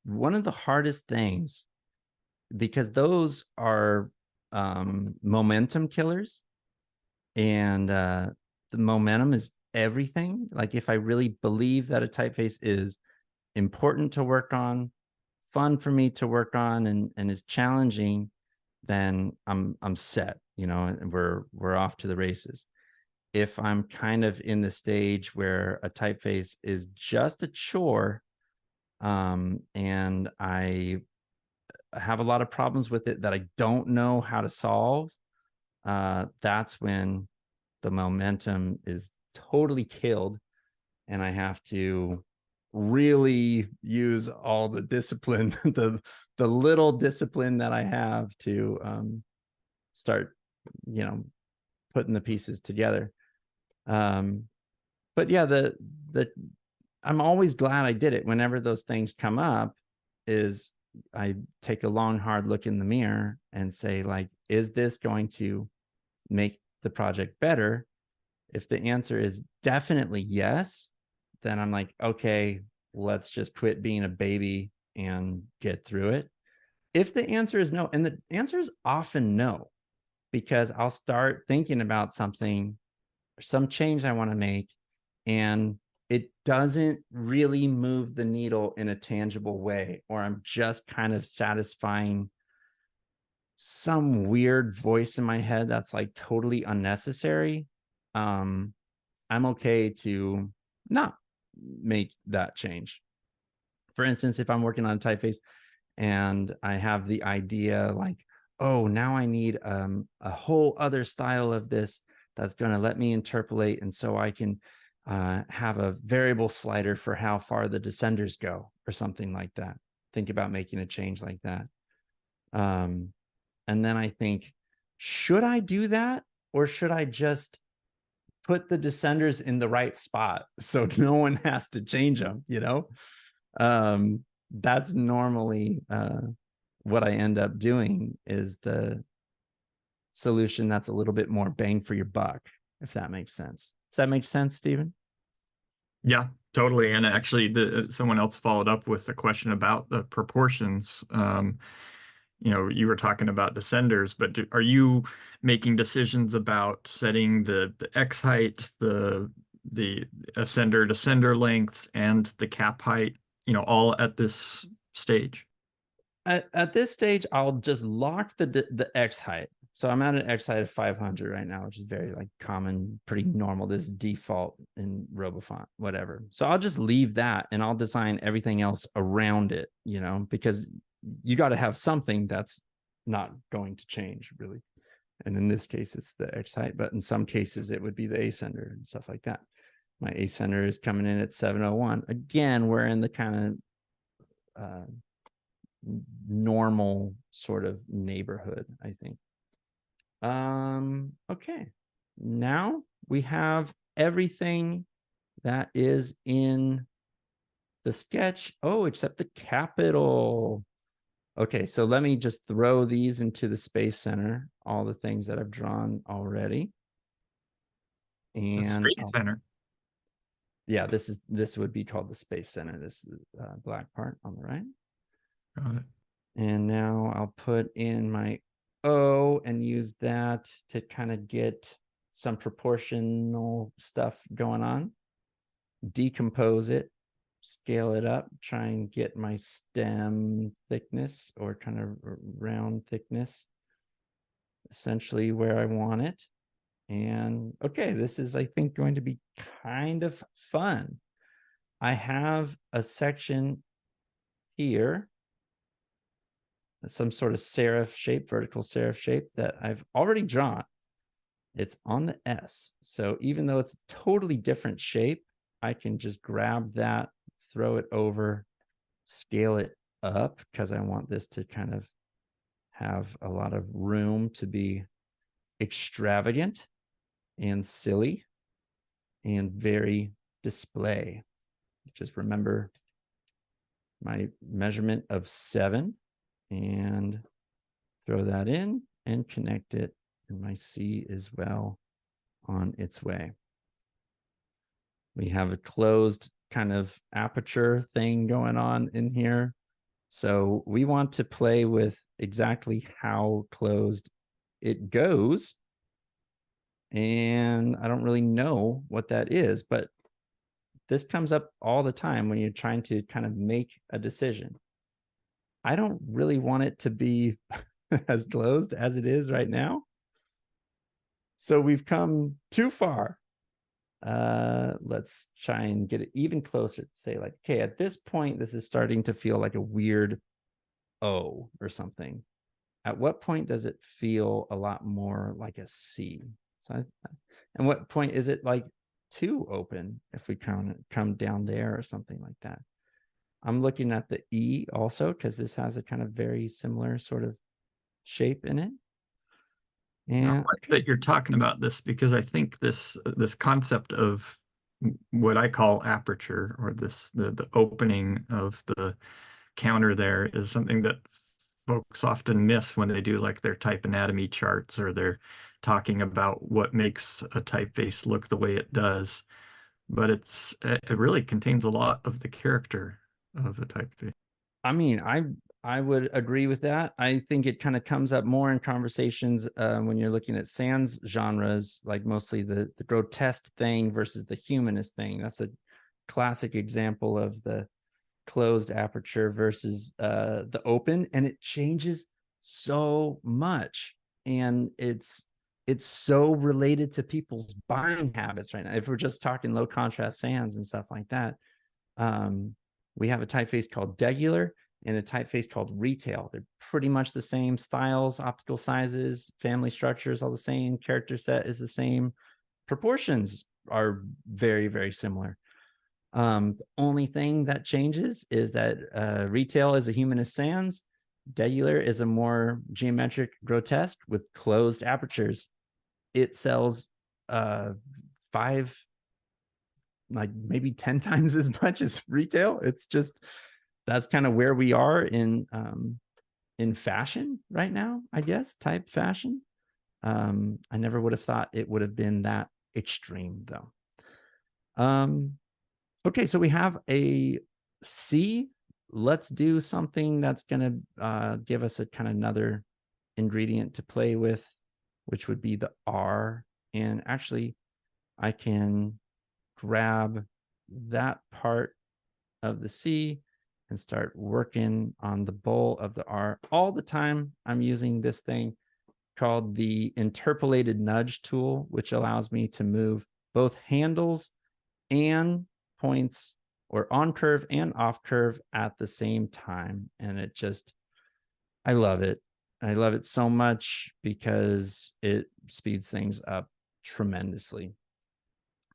one of the hardest things, because those are momentum killers. And the momentum is everything, like if I really believe that a typeface is important to work on, fun for me to work on, and is challenging, then I'm set, and we're off to the races. If I'm kind of in the stage where a typeface is just a chore, and I have a lot of problems with it that I don't know how to solve, that's when the momentum is totally killed, and I have to really use all the discipline, the little discipline that I have to start, putting the pieces together. But yeah, the I'm always glad I did it. Whenever those things come up, is I take a long, hard look in the mirror and say, like, is this going to make the project better? If the answer is definitely yes, then I'm like, okay, let's just quit being a baby and get through it. If the answer is no, and the answer is often no, because I'll start thinking about something or some change I want to make, and it doesn't really move the needle in a tangible way, or I'm just kind of satisfying some weird voice in my head that's like totally unnecessary. I'm okay to not make that change. For instance, if I'm working on a typeface and I have the idea like, oh, now I need a whole other style of this that's going to let me interpolate, and so I can have a variable slider for how far the descenders go or something like that. Think about making a change like that. And then I think, should I do that, or should I just put the descenders in the right spot so no one has to change them, that's normally what I end up doing, is the solution that's a little bit more bang for your buck, if that makes sense. Does that make sense, Stephen? Yeah, totally. And actually, someone else followed up with a question about the proportions. You were talking about descenders, but are you making decisions about setting the X height, the ascender descender lengths, and the cap height, all at this stage? At this stage, I'll just lock the X height. So I'm at an X height of 500 right now, which is very like common, pretty normal. This is default in Robofont, whatever. So I'll just leave that, and I'll design everything else around it, because you got to have something that's not going to change really. And in this case, it's the X height, but in some cases it would be the ascender and stuff like that. My ascender is coming in at 701. Again, we're in the kind of normal sort of neighborhood, I think. Okay. Now we have everything that is in the sketch. Oh, except the capital. Okay, so let me just throw these into the Space Center, all the things that I've drawn already. The And Space Center. yeah, this would be called the Space Center, this black part on the right. Got it. And now I'll put in my O and use that to kind of get some proportional stuff going on. Decompose it, scale it up, try and get my stem thickness, or kind of round thickness, essentially where I want it. And okay, this is, I think, going to be kind of fun. I have a section here, some sort of serif shape, vertical serif shape that I've already drawn. It's on the S. So even though it's a totally different shape, I can just grab that, throw it over, scale it up, because I want this to kind of have a lot of room to be extravagant and silly and very display. Just remember my measurement of 7 and throw that in and connect it. And my C is well on its way. We have a closed kind of aperture thing going on in here. So we want to play with exactly how closed it goes. and I don't really know what that is, but this comes up all the time when you're trying to kind of make a decision. I don't really want it to be as closed as it is right now. So we've come too far. Let's try and get it even closer. Say like, okay, at this point, this is starting to feel like a weird O or something. At what point does it feel a lot more like a C? So, and what point is it like too open if we come down there or something like that? I'm looking at the E also because this has a kind of very similar sort of shape in it. I And like that you're talking about this because I think this concept of what I call aperture, or the opening of the counter there, is something that folks often miss when they do like their type anatomy charts, or they're talking about what makes a typeface look the way it does. But it really contains a lot of the character of a typeface. I mean, I would agree with that. I think it kind of comes up more in conversations when you're looking at sans genres, like mostly the grotesque thing versus the humanist thing. That's a classic example of the closed aperture versus the open, and it changes so much, and it's so related to people's buying habits right now. If we're just talking low contrast sans and stuff like that, um, we have a typeface called Degular and a typeface called Retail. They're pretty much the same styles, optical sizes, family structures, all the same. Character set is the same. Proportions are very, very similar. The only thing that changes is that Retail is a humanist sans. Degular is a more geometric grotesque with closed apertures. It sells five, like maybe 10 times as much as Retail. It's just, that's kind of where we are in fashion right now, I guess, type fashion. I never would have thought it would have been that extreme though. Okay, so we have a C. Let's do something that's going to give us a kind of another ingredient to play with, which would be the R. And actually, I can grab that part of the C and start working on the bowl of the R. All the time, I'm using this thing called the interpolated nudge tool, which allows me to move both handles and points, or on curve and off curve at the same time. And it just, I love it. I love it so much because it speeds things up tremendously.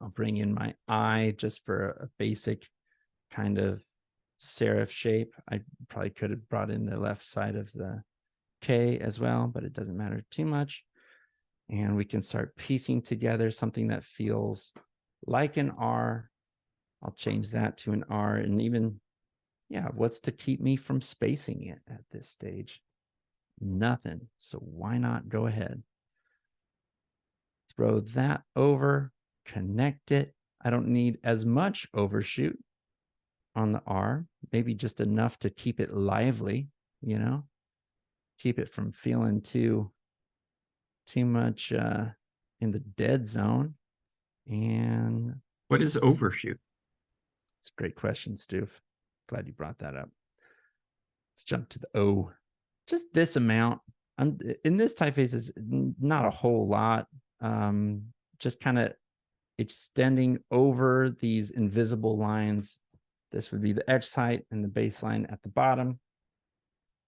I'll bring in my I just for a basic kind of serif shape. I probably could have brought in the left side of the K as well, but it doesn't matter too much. And we can start piecing together something that feels like an R. I'll change that to an R. And even, yeah, what's to keep me from spacing it at this stage? Nothing. So why not go ahead? Throw that over, connect it. I don't need as much overshoot on the R, maybe just enough to keep it lively, you know, keep it from feeling too much in the dead zone. And What is overshoot? it's a great question, Stu. Glad you brought that up. Let's jump to the O. Just this amount. I'm in this typeface is not a whole lot. Just kind of extending over these invisible lines. This would be the edge height and the baseline at the bottom.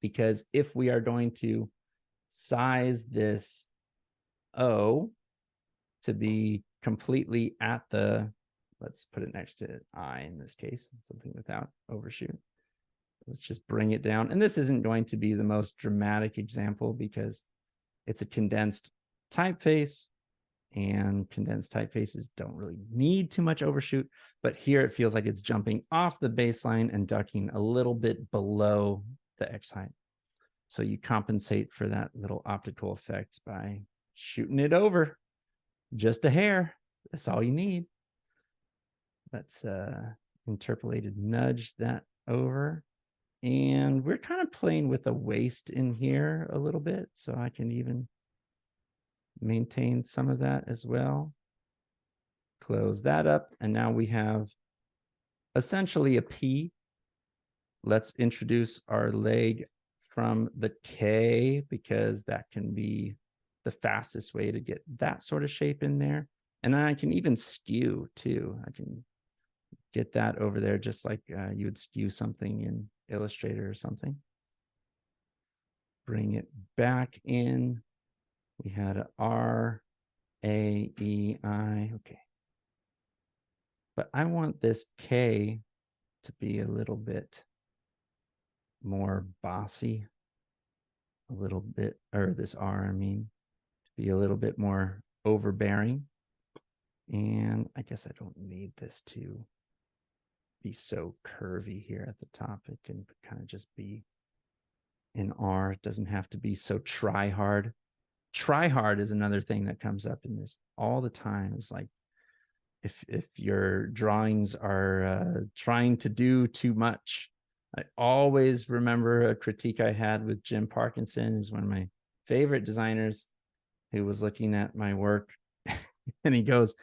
Because if we are going to size this O to be completely at the, let's put it next to I in this case, something without overshoot. Let's just bring it down. And this isn't going to be the most dramatic example because it's a condensed typeface, and condensed typefaces don't really need too much overshoot. But here it feels like it's jumping off the baseline and ducking a little bit below the X height. So you compensate for that little optical effect by shooting it over just a hair. That's all you need. Let's interpolated nudge that over. And we're kind of playing with a waist in here a little bit. So I can even maintain some of that as well. Close that up. And now we have essentially a P. Let's introduce our leg from the K, because that can be the fastest way to get that sort of shape in there. And then I can even skew too. I can get that over there just like you would skew something in Illustrator or something. Bring it back in. We had a R, A, E, I. Okay. But I want this K to be a little bit more bossy, a little bit, or this R, I mean, to be a little bit more overbearing. And I guess I don't need this to be so curvy here at the top. It can kind of just be in R. It doesn't have to be so try hard. Try hard is another thing that comes up in this all the time. It's like if your drawings are trying to do too much. I always remember a critique I had with Jim Parkinson, who's one of my favorite designers, who was looking at my work, and he goes,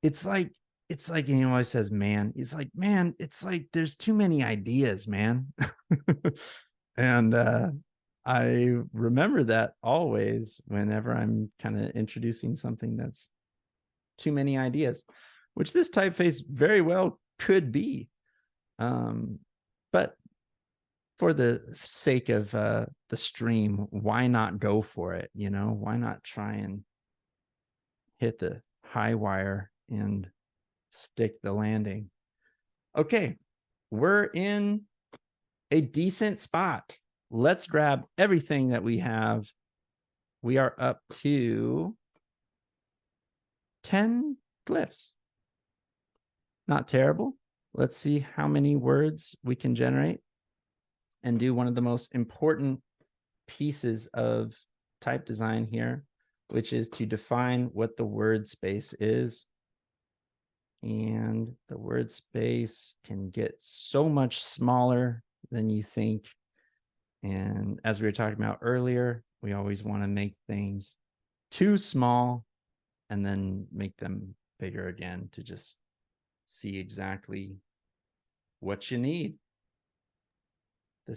it's like he always says, man, he's like, man, it's like there's too many ideas, man. And I remember that always whenever I'm kind of introducing something that's too many ideas, which this typeface very well could be. But for the sake of the stream, why not go for it? You know, why not try and hit the high wire and stick the landing? Okay, we're in a decent spot. Let's grab everything that we have. We are up to 10 glyphs. Not terrible. Let's see how many words we can generate and do one of the most important pieces of type design here, which is to define what the word space is. And the word space can get so much smaller than you think. And as we were talking about earlier, we always want to make things too small and then make them bigger again to just see exactly what you need.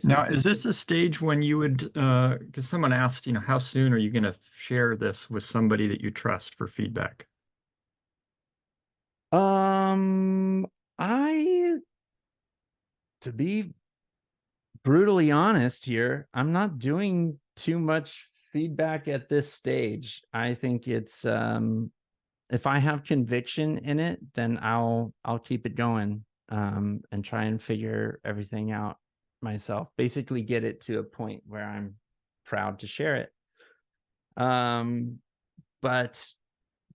Now, is this a stage when you would, because someone asked, you know, how soon are you going to share this with somebody that you trust for feedback? I, to be brutally honest here, I'm not doing too much feedback at this stage. I think it's if I have conviction in it, then I'll keep it going and try and figure everything out myself. Basically get it to a point where I'm proud to share it. But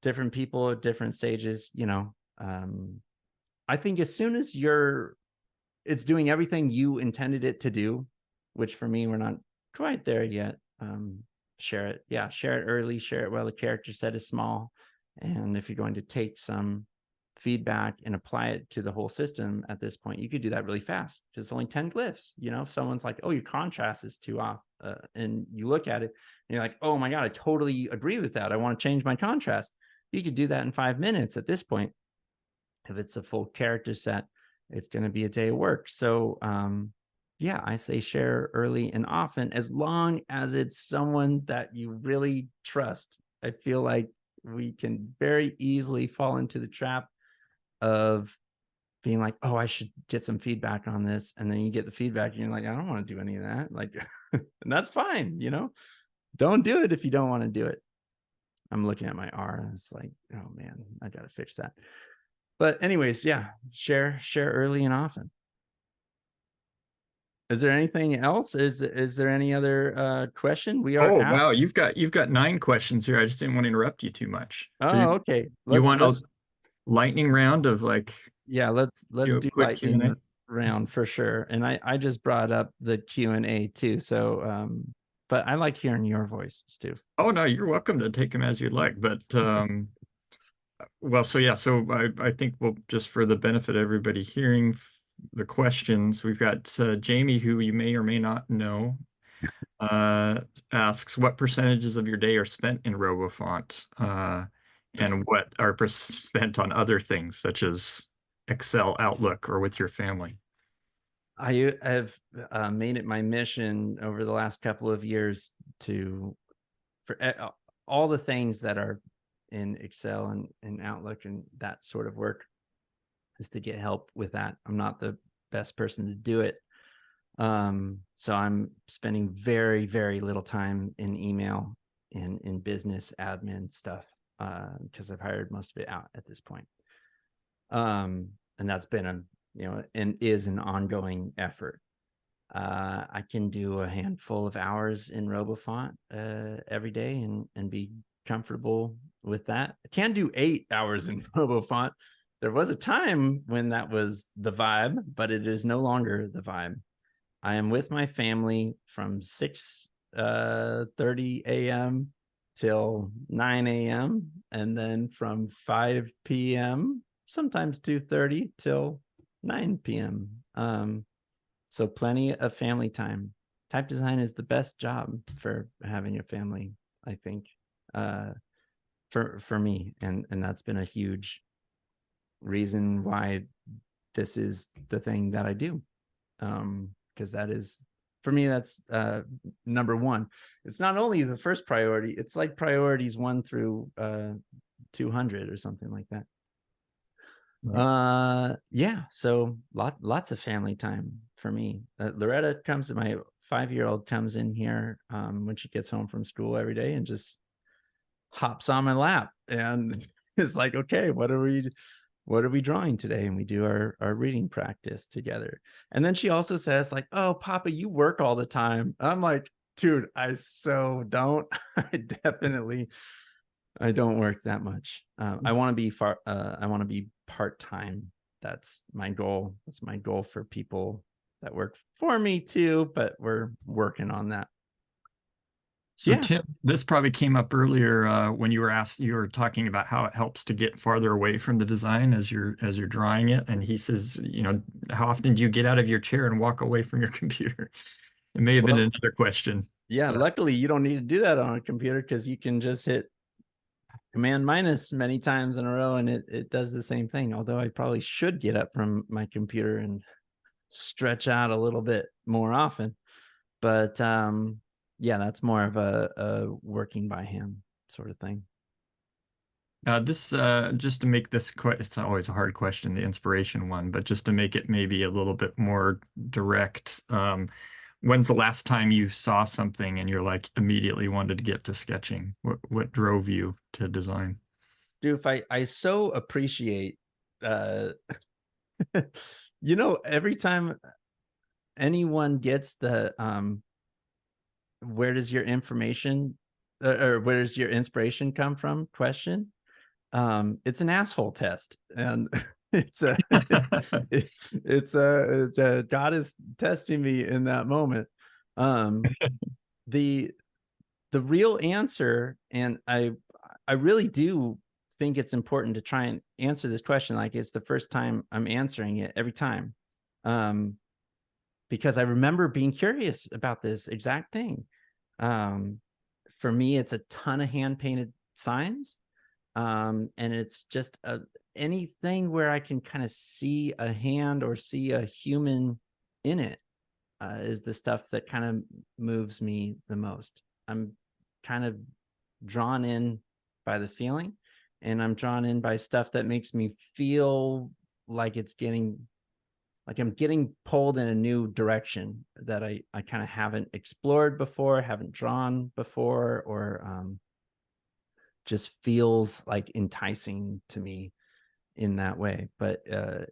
different people at different stages, you know. I think as soon as it's doing everything you intended it to do, which for me, we're not quite there yet. Share it. Yeah, share it early, share it while the character set is small. And if you're going to take some feedback and apply it to the whole system at this point, you could do that really fast because it's only 10 glyphs. You know, if someone's like, oh, your contrast is too off, and you look at it and you're like, oh my God, I totally agree with that. I want to change my contrast. You could do that in 5 minutes at this point. If it's a full character set, it's going to be a day of work. So yeah, I say share early and often, as long as it's someone that you really trust. I feel like we can very easily fall into the trap of being like, oh, I should get some feedback on this. And then you get the feedback and you're like, I don't want to do any of that. Like, and that's fine. You know, don't do it if you don't want to do it. I'm looking at my R and it's like, oh man, I got to fix that. But anyways, yeah, share early and often. Is there anything else? Is there any other question? We are Oh, at. wow, you've got 9 questions here. I just didn't want to interrupt you too much. Oh, okay. You want a Let's lightning round of like, yeah, let's do quick lightning Q&A? round for sure. And I just brought up the Q&A too. So but I like hearing your voice, Stu. Oh no, you're welcome to take them as you'd like. But well, so yeah, so I think we'll just for the benefit of everybody hearing the questions, we've got Jamie, who you may or may not know. Asks what percentages of your day are spent in RoboFont, and what are spent on other things such as Excel, Outlook, or with your family. I have made it my mission over the last couple of years for all the things that are in Excel and Outlook and that sort of work is to get help with that. I'm not the best person to do it. So I'm spending very, very little time in email and in business admin stuff because I've hired most of it out at this point. And that's been and is an ongoing effort. I can do a handful of hours in RoboFont every day and be comfortable with that. I can do 8 hours in RoboFont. There was a time when that was the vibe, but it is no longer the vibe. I am with my family from 6:30 a.m. till 9 a.m. and then from 5 p.m. sometimes 2:30 till 9 p.m. So plenty of family time. Type design is the best job for having a family, I think, for me, and that's been a huge reason why this is the thing that I do. Because that is, for me, that's number one. It's not only the first priority, it's like priorities 1 through 200 or something like that. Yeah, so lots of family time for me. Loretta comes, my 5-year-old comes in here when she gets home from school every day and just hops on my lap and is like, okay, what are we drawing today? And we do our reading practice together. And then she also says like, oh, Papa, you work all the time. I'm like, dude, I so don't. I don't work that much. I want to be part-time. That's my goal. That's my goal for people that work for me too, but we're working on that. So Yeah. Tim, this probably came up earlier when you were talking about how it helps to get farther away from the design as you're drawing it. And he says, how often do you get out of your chair and walk away from your computer? It may have been another question. Yeah, luckily you don't need to do that on a computer because you can just hit Command minus many times in a row and it does the same thing. Although I probably should get up from my computer and stretch out a little bit more often. But yeah, that's more of a working by hand sort of thing. This just to make this it's always a hard question, the inspiration one, but just to make it maybe a little bit more direct. When's the last time you saw something and you're like immediately wanted to get to sketching? What drove you to design? Dude, I so appreciate uh every time anyone gets the where does your information or where does your inspiration come from question, it's an asshole test, and it's a God is testing me in that moment. The the real answer, and I really do think it's important to try and answer this question like it's the first time I'm answering it every time, because I remember being curious about this exact thing. For me, it's a ton of hand painted signs. And it's just anything where I can kind of see a hand or see a human in it is the stuff that kind of moves me the most. I'm kind of drawn in by the feeling, and I'm drawn in by stuff that makes me feel like I'm getting pulled in a new direction that I kind of haven't explored before, haven't drawn before, or just feels like enticing to me in that way. But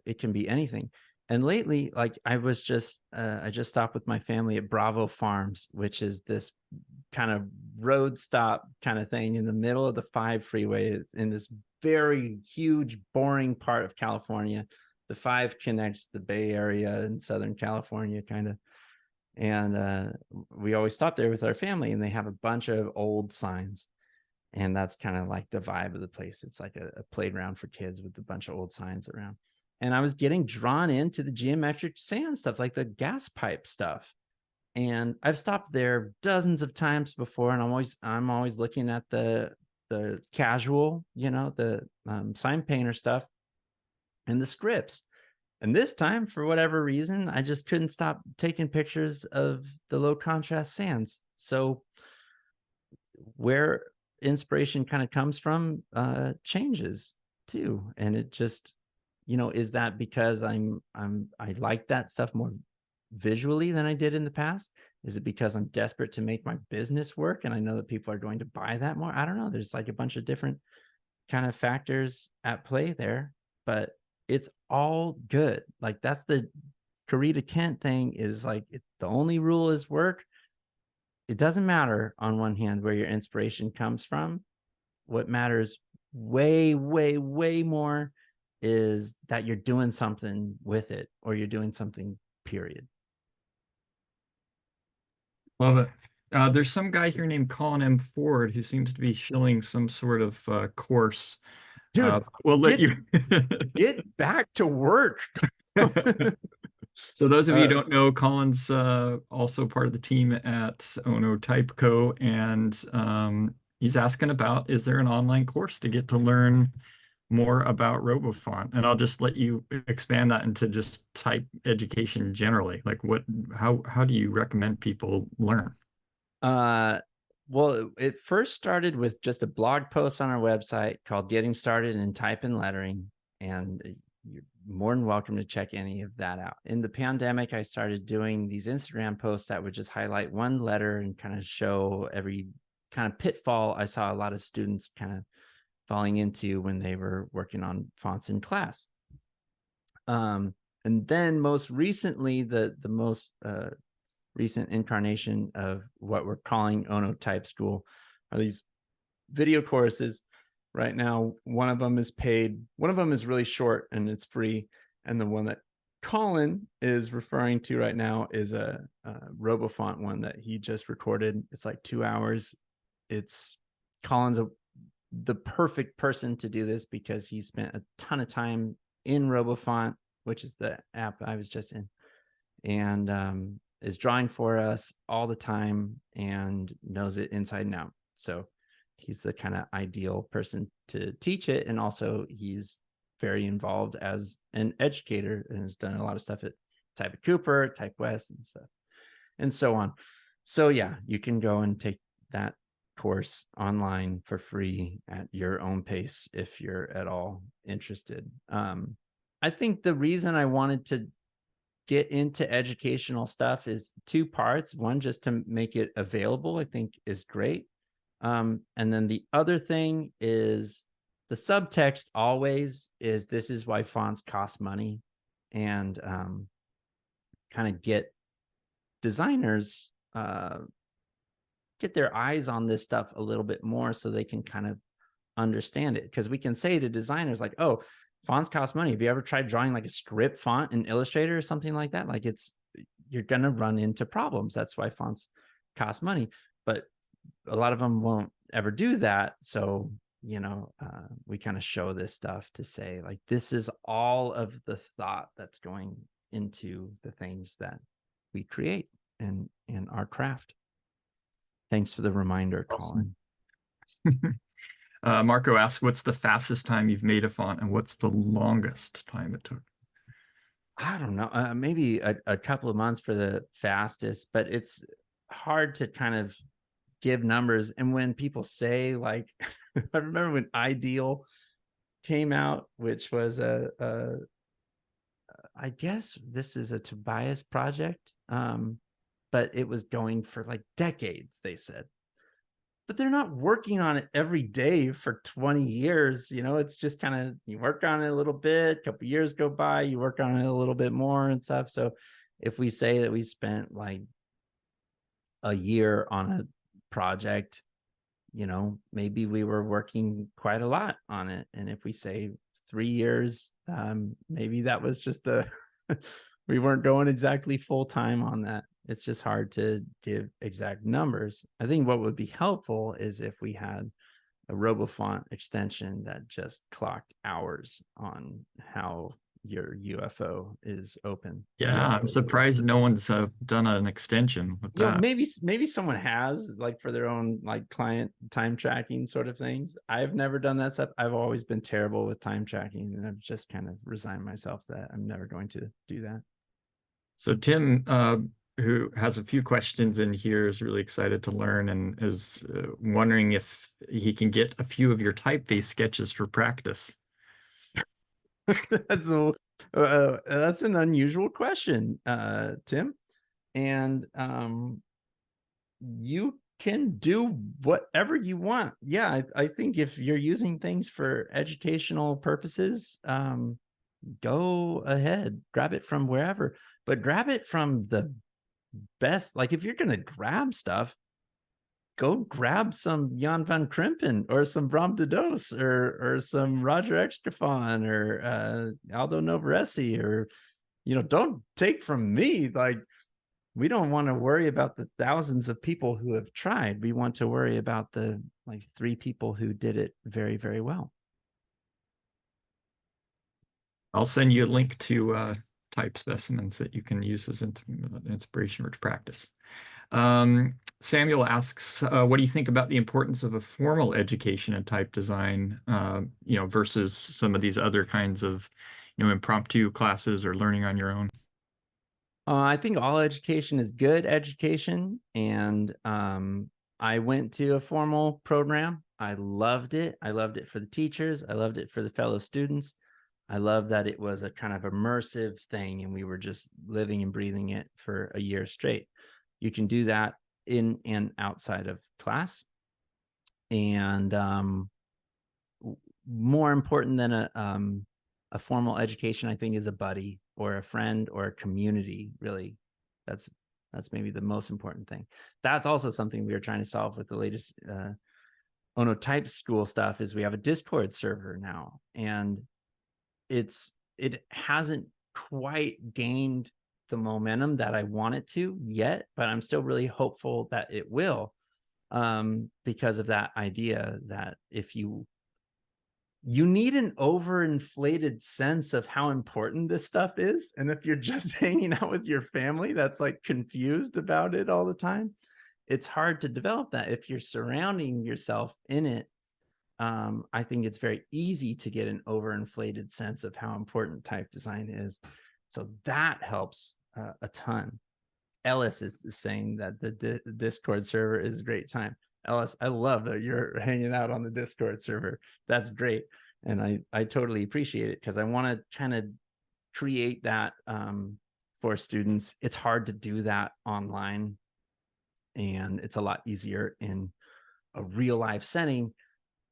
it can be anything. And lately, like I just stopped with my family at Bravo Farms, which is this kind of road stop kind of thing in the middle of the 5 freeway. It's in this very huge, boring part of California. The 5 connects the Bay Area and Southern California kind of. And we always stop there with our family, and they have a bunch of old signs. And that's kind of like the vibe of the place. It's like a playground for kids with a bunch of old signs around. And I was getting drawn into the geometric sand stuff, like the gas pipe stuff. And I've stopped there dozens of times before, and I'm always looking at the casual, the sign painter stuff and the scripts. And this time, for whatever reason, I just couldn't stop taking pictures of the low contrast sands. So where inspiration kind of comes from changes too. And it just, is that because I like that stuff more visually than I did in the past? Is it because I'm desperate to make my business work and I know that people are going to buy that more? I don't know. There's like a bunch of different kind of factors at play there, but it's all good. Like that's the Karita Kent thing, is like the only rule is work. It doesn't matter on one hand where your inspiration comes from. What matters way, way, way more is that you're doing something with it, or you're doing something, period. Love it. There's some guy here named Colin M. Ford who seems to be shilling some sort of course. Dude, We'll let you. get back to work. So those of you who don't know, Colin's also part of the team at OHNO Typeco, and he's asking about, is there an online course to get to learn more about RoboFont? And I'll just let you expand that into just type education generally. Like how do you recommend people learn? Well, it first started with just a blog post on our website called Getting Started in Type and Lettering. And you're more than welcome to check any of that out. In the pandemic, I started doing these Instagram posts that would just highlight one letter and kind of show every kind of pitfall I saw a lot of students kind of falling into when they were working on fonts in class. And then most recently, the most recent incarnation of what we're calling OHNO Type School are these video courses. Right now, one of them is paid, one of them is really short and it's free, and the one that Colin is referring to right now is a RoboFont one that he just recorded. It's like 2 hours. It's Colin's the perfect person to do this because he spent a ton of time in RoboFont, which is the app I was just in, and is drawing for us all the time and knows it inside and out. So he's the kind of ideal person to teach it. And also he's very involved as an educator and has done a lot of stuff at Type Cooper, Type West and stuff, and so on. So yeah, you can go and take that course online for free at your own pace if you're at all interested. I think the reason I wanted to get into educational stuff is two parts. One, just to make it available, I think is great. And then the other thing is the subtext always is, this is why fonts cost money, and kind of get designers get their eyes on this stuff a little bit more so they can kind of understand it. Because we can say to designers like, oh, fonts cost money. Have you ever tried drawing like a script font in Illustrator or something like that? Like you're going to run into problems. That's why fonts cost money. But a lot of them won't ever do that. So, we kind of show this stuff to say, like, this is all of the thought that's going into the things that we create in our craft. Thanks for the reminder, Awesome. Colin. Marco asks, what's the fastest time you've made a font and what's the longest time it took? I don't know, maybe a couple of months for the fastest, but it's hard to kind of give numbers. And when people say, like, I remember when Ideal came out, which was I guess this is a Tobias project, but it was going for like decades, they said. But they're not working on it every day for 20 years. It's just kind of, you work on it a little bit, a couple years go by, you work on it a little bit more and stuff. So if we say that we spent like a year on a project, maybe we were working quite a lot on it. And if we say 3 years, maybe that was just we weren't going exactly full time on that. It's just hard to give exact numbers. I think what would be helpful is if we had a RoboFont extension that just clocked hours on how your UFO is open. Yeah, I'm surprised no one's done an extension with that. Maybe someone has, like, for their own like client time tracking sort of things. I've never done that stuff. I've always been terrible with time tracking, and I've just kind of resigned myself that I'm never going to do that. So Tim, who has a few questions in here, is really excited to learn and is wondering if he can get a few of your typeface sketches for practice. So that's an unusual question, Tim. And you can do whatever you want. Yeah, I think if you're using things for educational purposes, go ahead, grab it from wherever, but grab it from the best. Like, if you're going to grab stuff, go grab some Jan van Krimpen or some Bram de Doos or some Roger Extrafon or Aldo Novaresi, or, don't take from me. Like, we don't want to worry about the thousands of people who have tried. We want to worry about the like 3 people who did it very, very well. I'll send you a link to type specimens that you can use as inspiration for practice. Samuel asks, what do you think about the importance of a formal education in type design, versus some of these other kinds of, impromptu classes or learning on your own? I think all education is good education. And I went to a formal program. I loved it. I loved it for the teachers. I loved it for the fellow students. I love that it was a kind of immersive thing, and we were just living and breathing it for a year straight. You can do that in and outside of class. And more important than a formal education, I think, is a buddy or a friend or a community. Really, that's maybe the most important thing. That's also something we are trying to solve with the latest OHNO type school stuff. Is we have a Discord server now, and it hasn't quite gained the momentum that I want it to yet, but I'm still really hopeful that it will, because of that idea that if you need an overinflated sense of how important this stuff is. And if you're just hanging out with your family that's like confused about it all the time, it's hard to develop that. If you're surrounding yourself in it, I think it's very easy to get an overinflated sense of how important type design is. So that helps a ton. Ellis is saying that the Discord server is a great time. Ellis, I love that you're hanging out on the Discord server. That's great. And I totally appreciate it, because I want to kind of create that for students. It's hard to do that online, and it's a lot easier in a real life setting,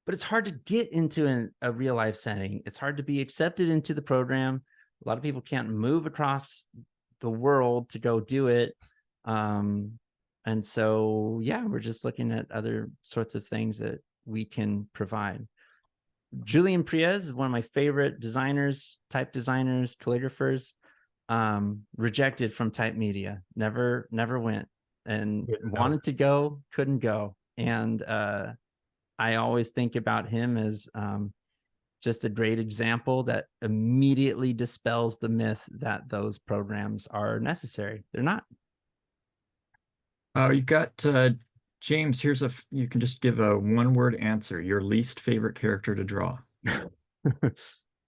but it's hard to get into a real life setting. It's hard to be accepted into the program. A lot of people can't move across the world to go do it. And so, yeah, we're just looking at other sorts of things that we can provide. Julian Priez is one of my favorite designers, type designers, calligraphers, rejected from type media, never went, and wanted to go, couldn't go. And I always think about him as just a great example that immediately dispels the myth that those programs are necessary. They're not. You got James. You can just give a 1-word answer. Your least favorite character to draw.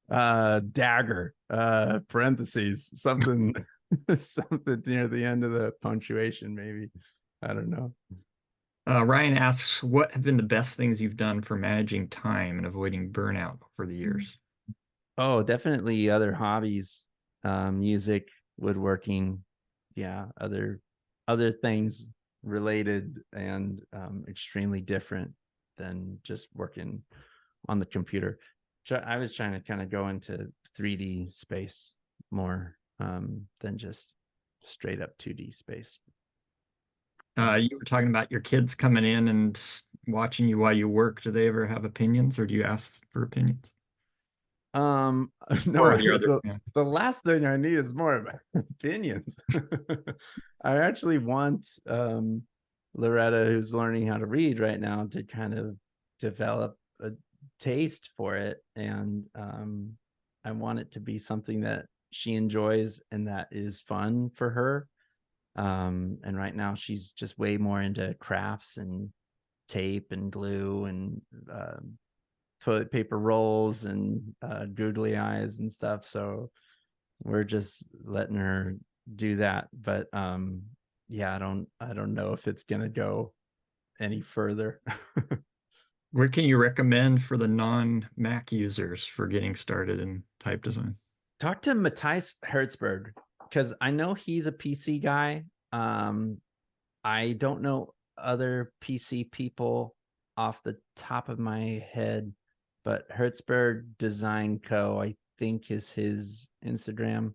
Dagger, parentheses, something something near the end of the punctuation, maybe. I don't know. Ryan asks, what have been the best things you've done for managing time and avoiding burnout over the years? Oh, definitely other hobbies, music, woodworking, yeah, other things related and extremely different than just working on the computer. I was trying to kind of go into 3D space more than just straight up 2D space. You were talking about your kids coming in and watching you while you work. Do they ever have opinions, or do you ask for opinions? No, the last thing I need is more opinions. I actually want Loretta, who's learning how to read right now, to kind of develop a taste for it. And I want it to be something that she enjoys and that is fun for her. And right now she's just way more into crafts and tape and glue and toilet paper rolls and googly eyes and stuff. So we're just letting her do that. But yeah, I don't know if it's gonna go any further. What can you recommend for the non-Mac users for getting started in type design? Talk to Matthias Hertzberg because I know he's a PC guy. I don't know other PC people off the top of my head, but Hertzberg Design Co. I think is his Instagram.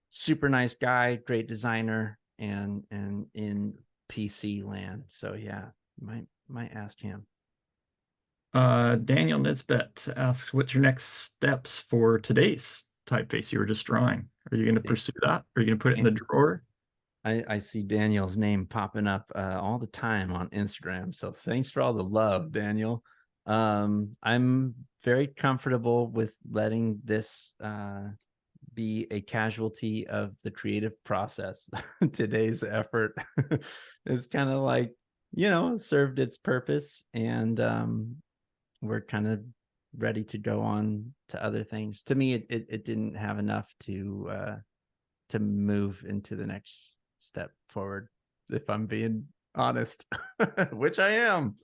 Super nice guy, great designer, and in PC land. So yeah, might ask him. Daniel Nisbet asks, what's your next steps for today's typeface you were just drawing? Are you going to pursue that? Are you going to put it in the drawer? I see Daniel's name popping up all the time on Instagram. So thanks for all the love, Daniel. I'm very comfortable with letting this be a casualty of the creative process. Today's effort is kind of like, served its purpose, and we're kind of ready to go on to other things. To me, it didn't have enough to move into the next step forward, if I'm being honest, which I am.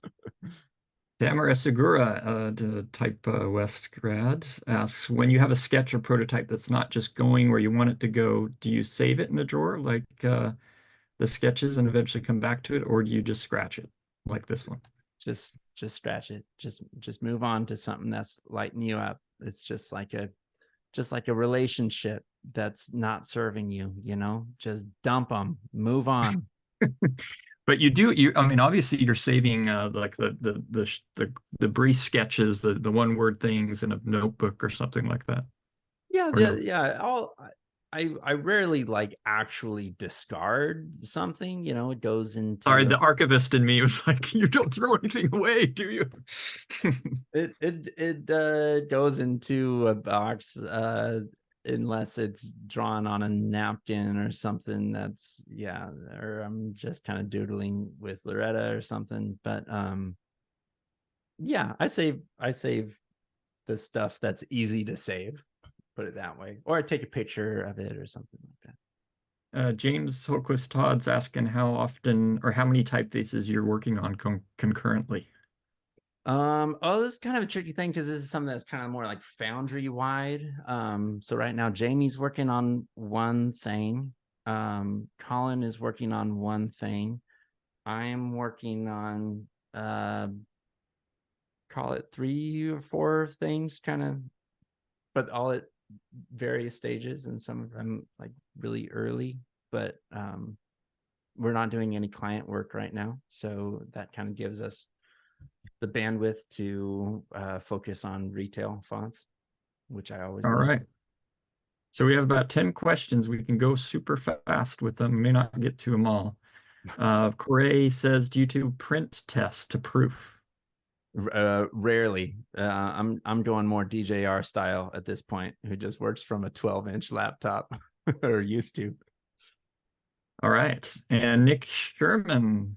Tamara Segura, the Type West grad, asks, when you have a sketch or prototype that's not just going where you want it to go, do you save it in the drawer like the sketches and eventually come back to it, or do you just scratch it like this one? Just scratch it. Just move on to something that's lighting you up. It's just like a relationship that's not serving you, just dump them, move on. But I mean, obviously you're saving like the brief sketches, the one word things in a notebook or something like that. Yeah, Or no? yeah. I rarely like actually discard something. It goes Sorry, into the archivist in me was like, you don't throw anything away, do you? it goes into a box unless it's drawn on a napkin or something. That's yeah, or I'm just kind of doodling with Loretta or something. But yeah, I save the stuff that's easy to save, put it that way, or I take a picture of it or something like that. James Holquist Todd's asking how often or how many typefaces you're working on concurrently. Oh, this is kind of a tricky thing because this is something that's kind of more like Foundry wide. So right now Jamie's working on one thing. Colin is working on one thing. I am working on call it 3 or 4 things, kind of, but all at various stages, and some of them like really early. But we're not doing any client work right now, so that kind of gives us the bandwidth to focus on retail fonts, which I always All love. right. So we have about 10 questions. We can go super fast with them. We may not get to them all. Corey says, due to print test to proof. Rarely. I'm going more DJR style at this point, who just works from a 12-inch laptop or used to. All right. And Nick Sherman,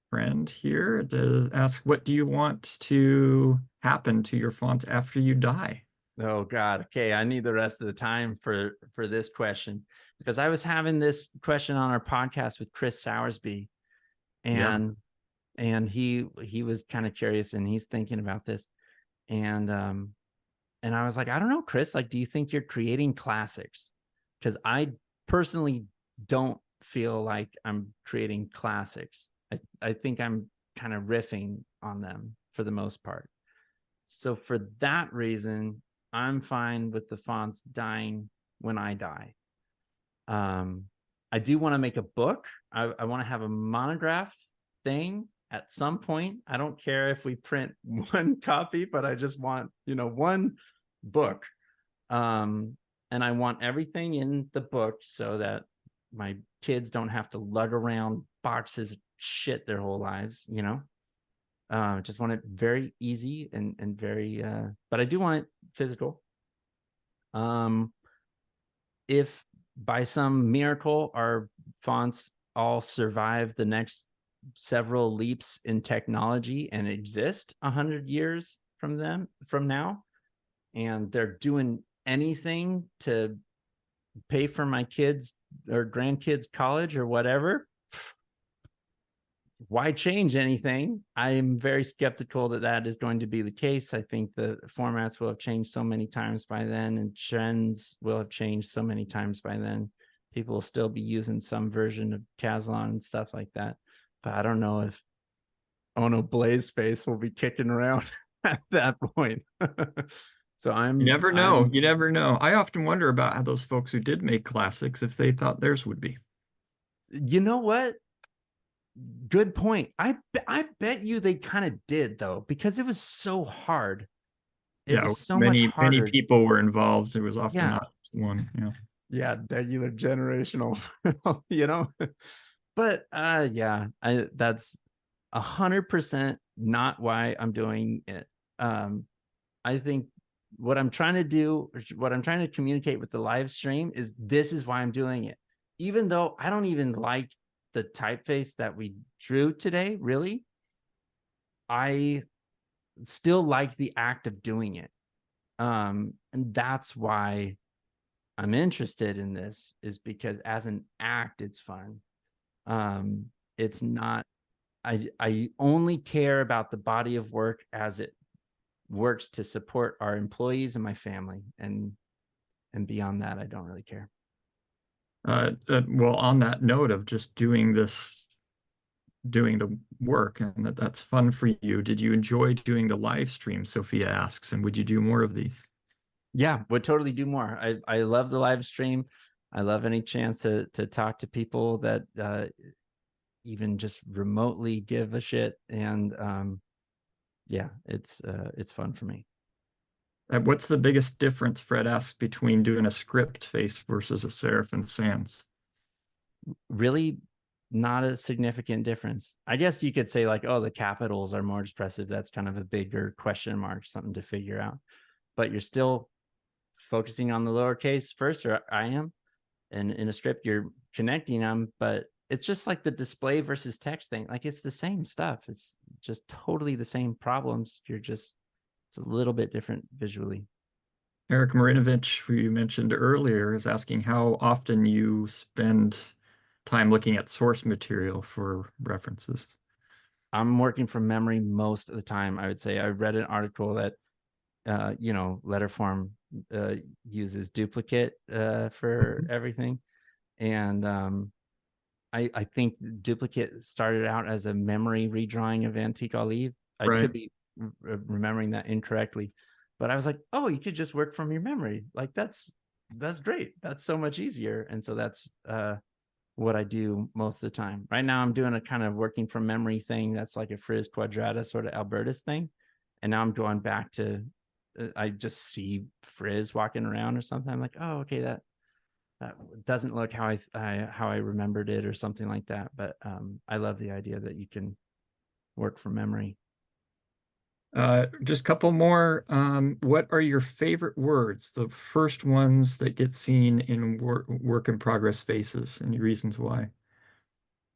friend here, does ask, what do you want to happen to your font after you die? Oh God. Okay, I need the rest of the time for this question, because I was having this question on our podcast with Chris Soursby, Yeah. and he was kind of curious and he's thinking about this, and I was like, I don't know, Chris, like, do you think you're creating classics? Because I personally don't feel like I'm creating classics. I think I'm kind of riffing on them for the most part. So for that reason, I'm fine with the fonts dying when I die. Um, I do want to make a book. I want to have a monograph thing at some point. I don't care if we print one copy, but I just want, one book. And I want everything in the book so that my kids don't have to lug around boxes of shit their whole lives, just want it very easy and very but I do want it physical. If by some miracle our fonts all survive the next several leaps in technology and exist 100 years from now, and they're doing anything to pay for my kids or grandkids college or whatever, why change anything? I'm very skeptical that that is going to be the case. I think the formats will have changed so many times by then, and trends will have changed so many times by then. People will still be using some version of Caslon and stuff like that. But I don't know if OHNO Blazeface will be kicking around at that point. So You never know. I'm You never know. I often wonder about how those folks who did make classics, if they thought theirs would be. you know what? Good point. I bet you they kind of did though, because it was so hard. It Yeah, was so much many harder. people were involved. It was often Yeah. not just one. Yeah. Yeah, regular generational, you know. But yeah, I that's 100% not why I'm doing it. I think what I'm trying to do, what I'm trying to communicate with the live stream is this is why I'm doing it. Even though I don't even like the typeface that we drew today, really, I still like the act of doing it. And that's why I'm interested in this, is because as an act, it's fun. Um, it's not, I only care about the body of work as it works to support our employees and my family. And beyond that, I don't really care. Well, on that note of just doing this, doing the work, and that's fun for you. Did you enjoy doing the live stream? Sophia asks, and would you do more of these? Yeah, would totally do more. I love the live stream. I love any chance to talk to people that even just remotely give a shit. And yeah, it's fun for me. What's the biggest difference, Fred asks, between doing a script face versus a serif and sans? Really not a significant difference. I guess you could say like, oh, the capitals are more expressive. That's kind of a bigger question mark, something to figure out. But you're still focusing on the lowercase first, or I am. And in a script, you're connecting them, but it's just like the display versus text thing. Like it's the same stuff. It's just totally the same problems. It's a little bit different visually. Eric Marinovich, who you mentioned earlier, is asking how often you spend time looking at source material for references. I'm working from memory most of the time. I would say I read an article that Letterform uses duplicate for everything, and I think duplicate started out as a memory redrawing of Antique Olive. I Right. could be remembering that incorrectly, but I was like, oh, you could just work from your memory. Like that's great. That's so much easier. And so that's what I do most of the time. Right now, I'm doing a kind of working from memory thing. That's like a Frizz Quadrata sort of Albertus thing. And now I'm going back to, I just see Frizz walking around or something. I'm like, oh, okay, that doesn't look how I remembered it or something like that. But I love the idea that you can work from memory. Just a couple more. What are your favorite words? The first ones that get seen in work in progress faces. Any reasons why?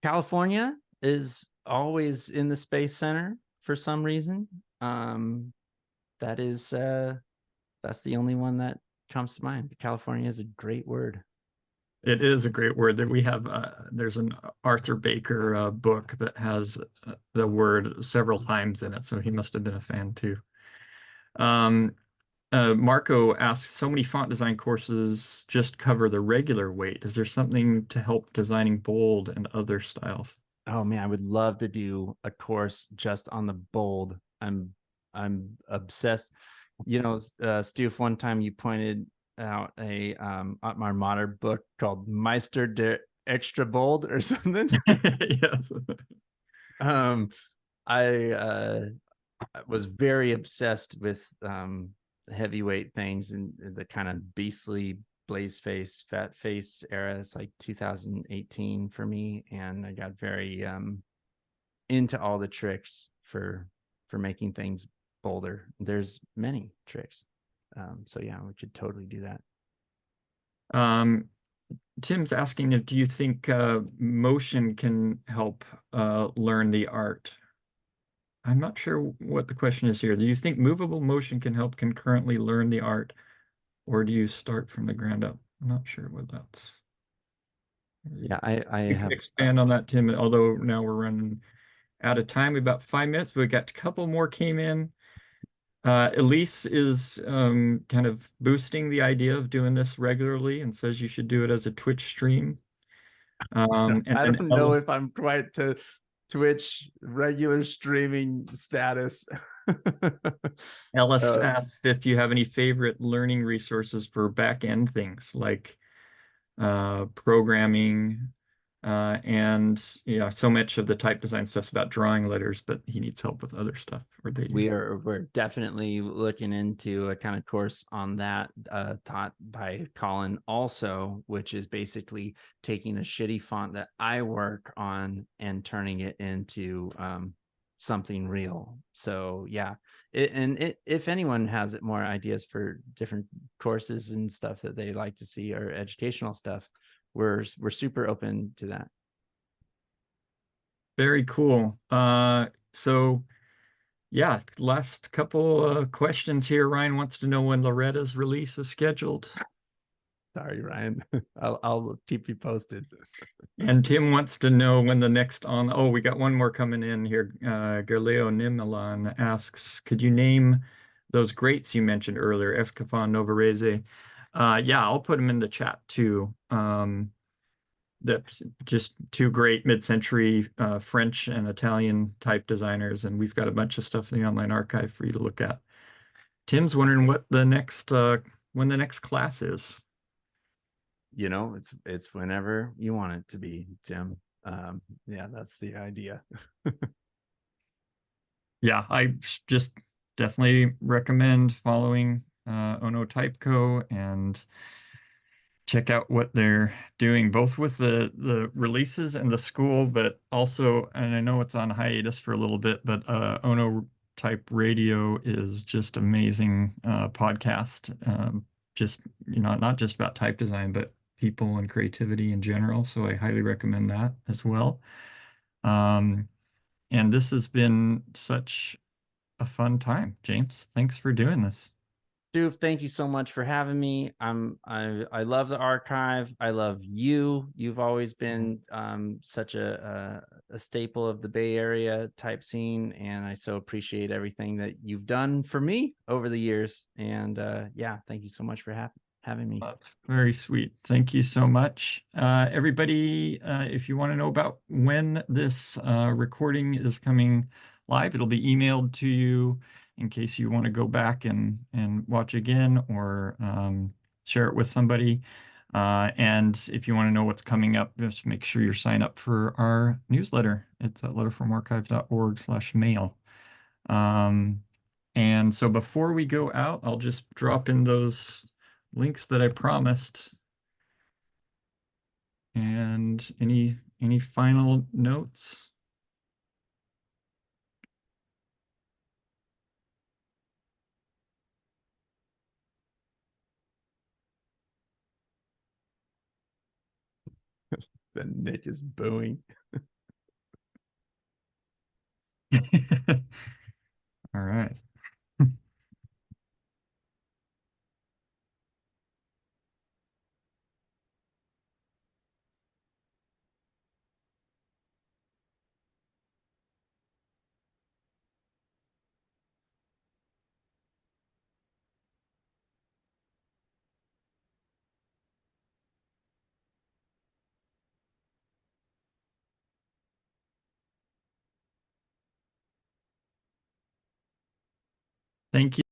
California is always in the Space Center for some reason. That is that's the only one that comes to mind. California is a great word. It is a great word that we have. There's an Arthur Baker book that has the word several times in it, so he must have been a fan too. Um, Marco asks, so many font design courses just cover the regular weight. Is there something to help designing bold and other styles? Oh man, I would love to do a course just on the bold. I'm obsessed. Stu, one time you pointed out a Armada book called Meister der Extra Bold or something. Yes. um, I was very obsessed with heavyweight things and the kind of beastly blaze face, fat face era. It's like 2018 for me, and I got very into all the tricks for making things bolder. There's many tricks. So yeah, we could totally do that. Tim's asking if do you think motion can help learn the art? I'm not sure what the question is here. Do you think movable motion can help concurrently learn the art, or do you start from the ground up? I'm not sure what that's. Yeah, I You can have expand on that, Tim, although now we're running out of time, about 5 minutes, but we got a couple more came in. Elise is kind of boosting the idea of doing this regularly and says you should do it as a Twitch stream. And I then don't know Ellis, if I'm quite to Twitch regular streaming status. Ellis Uh, asks if you have any favorite learning resources for back end things like programming, and yeah, so much of the type design stuff's about drawing letters, but he needs help with other stuff, or they do. we're definitely looking into a kind of course on that, taught by Colin also, which is basically taking a shitty font that I work on and turning it into something real. So yeah, if anyone has more ideas for different courses and stuff that they like to see or educational stuff, we're super open to that. Very cool. So yeah, last couple questions here. Ryan wants to know when Loretta's release is scheduled. Sorry, Ryan. I'll keep you posted. And Tim wants to know when the next on. Oh, we got one more coming in here. Gerleo Nimilan asks, could you name those greats you mentioned earlier, Escafon, Novarese? Yeah, I'll put them in the chat too. That's just two great mid-century French and Italian type designers, and we've got a bunch of stuff in the online archive for you to look at. Tim's wondering what the next when the next class is. You know, it's whenever you want it to be, Tim. Yeah, that's the idea. Yeah, I just definitely recommend following OHNO Typeco and check out what they're doing, both with the releases and the school, but also, and I know it's on hiatus for a little bit, but OHNO Type Radio is just amazing podcast. Just not just about type design, but people and creativity in general. So I highly recommend that as well. Um, and this has been such a fun time, James. Thanks for doing this. Dude, thank you so much for having me. I love the archive. I love you. You've always been such a staple of the Bay Area type scene, and I so appreciate everything that you've done for me over the years. And yeah, thank you so much for having me. That's very sweet. Thank you so much. Everybody, if you want to know about when this recording is coming live, it'll be emailed to you in case you want to go back and watch again or share it with somebody. And if you want to know what's coming up, just make sure you're signed up for our newsletter. It's at letterformarchive.org/mail. Um, and so before we go out, I'll just drop in those links that I promised. And any final notes? Then Nick is booing. All right. Thank you.